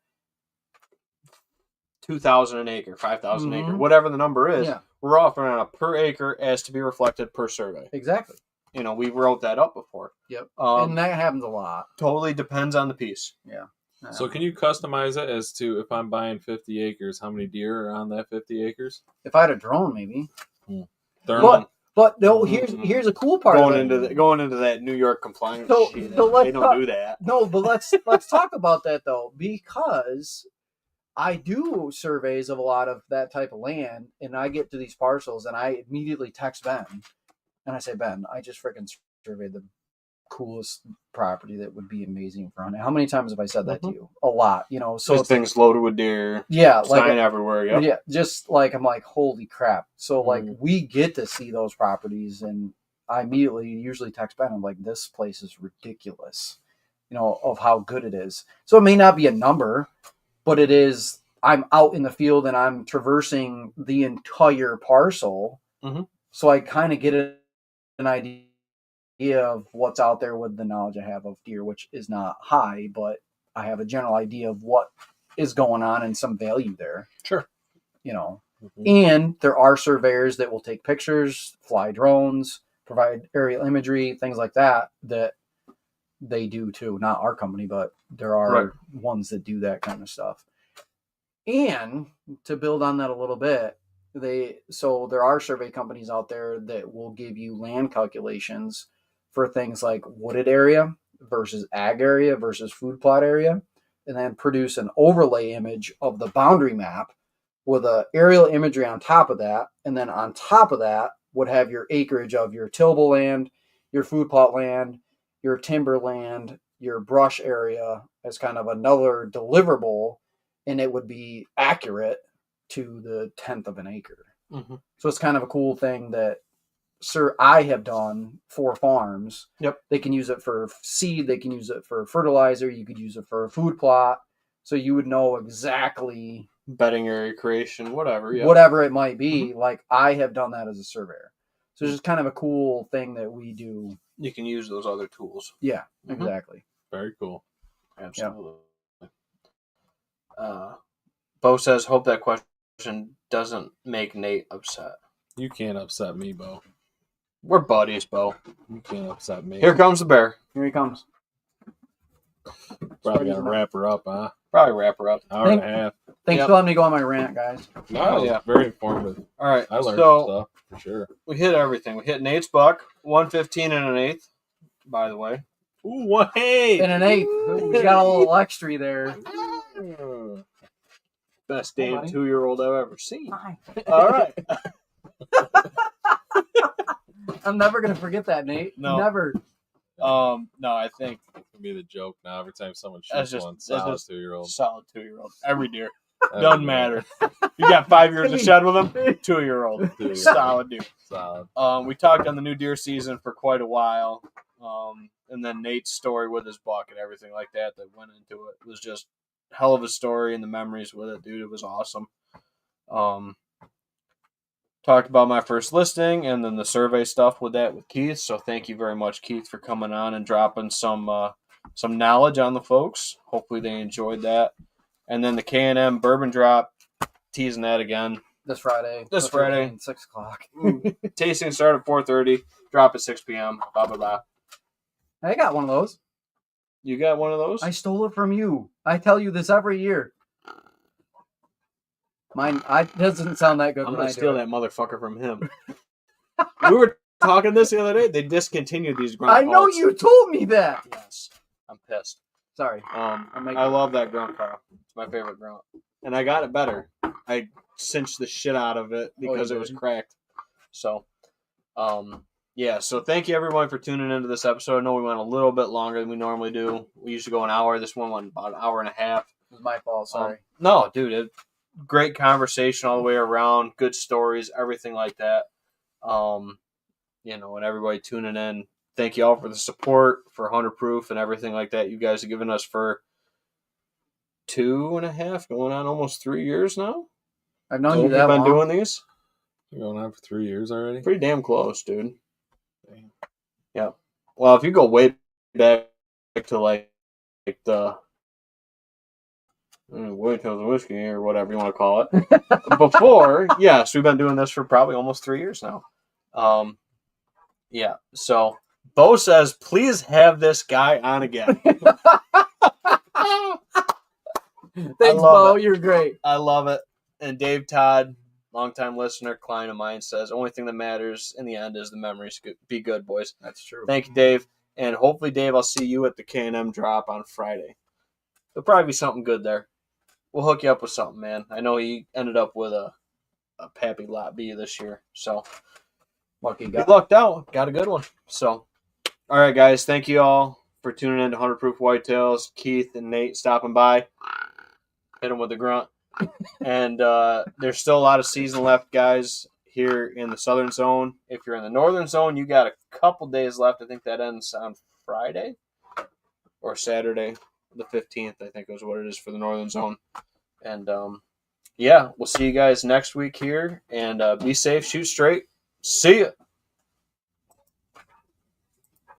2,000 an acre, 5,000 an acre, whatever the number is. Yeah. We're offering on a per acre as to be reflected per survey. Exactly. We wrote that up before. Yep. And that happens a lot. Totally depends on the piece. Yeah. So can you customize it as to if I'm buying 50 acres, how many deer are on that 50 acres? If I had a drone, maybe. Thermal. But no, here's a cool part. Going into that New York compliance shit. So they don't do that. No, but let's talk about that though, because I do surveys of a lot of that type of land, and I get to these parcels, and I immediately text Ben, and I say, Ben, I just freaking surveyed the coolest property that would be amazing for hunting. How many times have I said that to you? A lot, So This thing's loaded with deer. Yeah, sign everywhere. Yep. Yeah, just like I'm like, holy crap! So like we get to see those properties, and I immediately usually text Ben. I'm like, this place is ridiculous, of how good it is. So it may not be a number, but it is. I'm out in the field and I'm traversing the entire parcel, so I kind of get an idea of what's out there with the knowledge I have of deer, which is not high, but I have a general idea of what is going on and some value there. Sure. And there are surveyors that will take pictures, fly drones, provide aerial imagery, things like that they do too. Not our company, but there are ones that do that kind of stuff. And to build on that a little bit, there are survey companies out there that will give you land calculations for things like wooded area versus ag area versus food plot area, and then produce an overlay image of the boundary map with a aerial imagery on top of that. And then on top of that would have your acreage of your tillable land, your food plot land, your timber land, your brush area as kind of another deliverable, and it would be accurate to the 10th of an acre. So it's kind of a cool thing that I have done for farms. Yep. They can use it for seed. They can use it for fertilizer. You could use it for a food plot. So you would know exactly bedding area creation, whatever. Yep. Whatever it might be. Like I have done that as a surveyor. So it's just kind of a cool thing that we do. You can use those other tools. Yeah, exactly. Very cool. Absolutely. Bo says, hope that question doesn't make Nate upset. You can't upset me, Bo. We're buddies, Bo. You can't upset me. Here comes the bear. Here he comes. Probably got to wrap her up, huh? Probably wrap her up. Hour and a half. Thanks for letting me go on my rant, guys. No, yeah. Very informative. All right. I learned some stuff, for sure. We hit everything. We hit Nate's buck, 115 and an eighth, by the way. Ooh, what? Hey! And an eighth. We got a little extra there. Best damn 2-year-old I've ever seen. Hi. All right. I'm never going to forget that, Nate. No. Never. No, I think It can be the joke now every time someone shoots one. Solid Solid 2-year-old. Solid 2-year-old. Every deer. Doesn't matter. You got 5 years to shed with them, 2-year-old. 2-year-old. Solid dude. Solid. We talked on the new deer season for quite a while. And then Nate's story with his buck and everything like that went into it was just hell of a story, and the memories with it, dude. It was awesome. Talked about my first listing and then the survey stuff with Keith. So thank you very much, Keith, for coming on and dropping some knowledge on the folks. Hopefully they enjoyed that. And then the K&M bourbon drop, teasing that again. This Friday. This Friday. 6 o'clock. Tasting start at 4:30. Drop at 6 p.m. Blah, blah, blah. I got one of those. You got one of those? I stole it from you. I tell you this every year. Mine doesn't sound that good. I'm when going I to steal do that motherfucker from him. We were talking this the other day. They discontinued these grunt I know calls. you told me that. Yes. I'm pissed. Sorry. I love that grunt car. It's my favorite grunt. And I got it better. I cinched the shit out of it because it was cracked. So, yeah. So thank you everyone for tuning into this episode. I know we went a little bit longer than we normally do. We usually go an hour. This one went about an hour and a half. It was my fault. Sorry. No, dude, great conversation all the way around. Good stories, everything like that. And everybody tuning in. Thank you all for the support for 100 Proof and everything like that. You guys have given us for 2.5, going on almost 3 years now. I've known you that long. Been doing long. these. Going on for 3 years already. Pretty damn close, dude. Damn. Yeah. Well, if you go way back to like the Waytails whiskey or whatever you want to call it, before, yes, we've been doing this for probably almost 3 years now. Yeah. So Bo says, please have this guy on again. Thanks, Bo. You're great. I love it. And Dave Todd, longtime listener, client of mine, says, only thing that matters in the end is the memories. Be good, boys. That's true. Thank you, Dave. And hopefully, Dave, I'll see you at the K&M drop on Friday. There'll probably be something good there. We'll hook you up with something, man. I know he ended up with a Pappy Lot B this year. So, Lucky he guy. lucked out. Got a good one. So, all right, guys. Thank you all for tuning in to 100 Proof Whitetails. Keith and Nate stopping by. Hit him with a grunt. And there's still a lot of season left, guys, here in the southern zone. If you're in the northern zone, you got a couple days left. I think that ends on Friday or Saturday, the 15th, I think is what it is for the northern zone. And, yeah, we'll see you guys next week here. And be safe, shoot straight. See ya.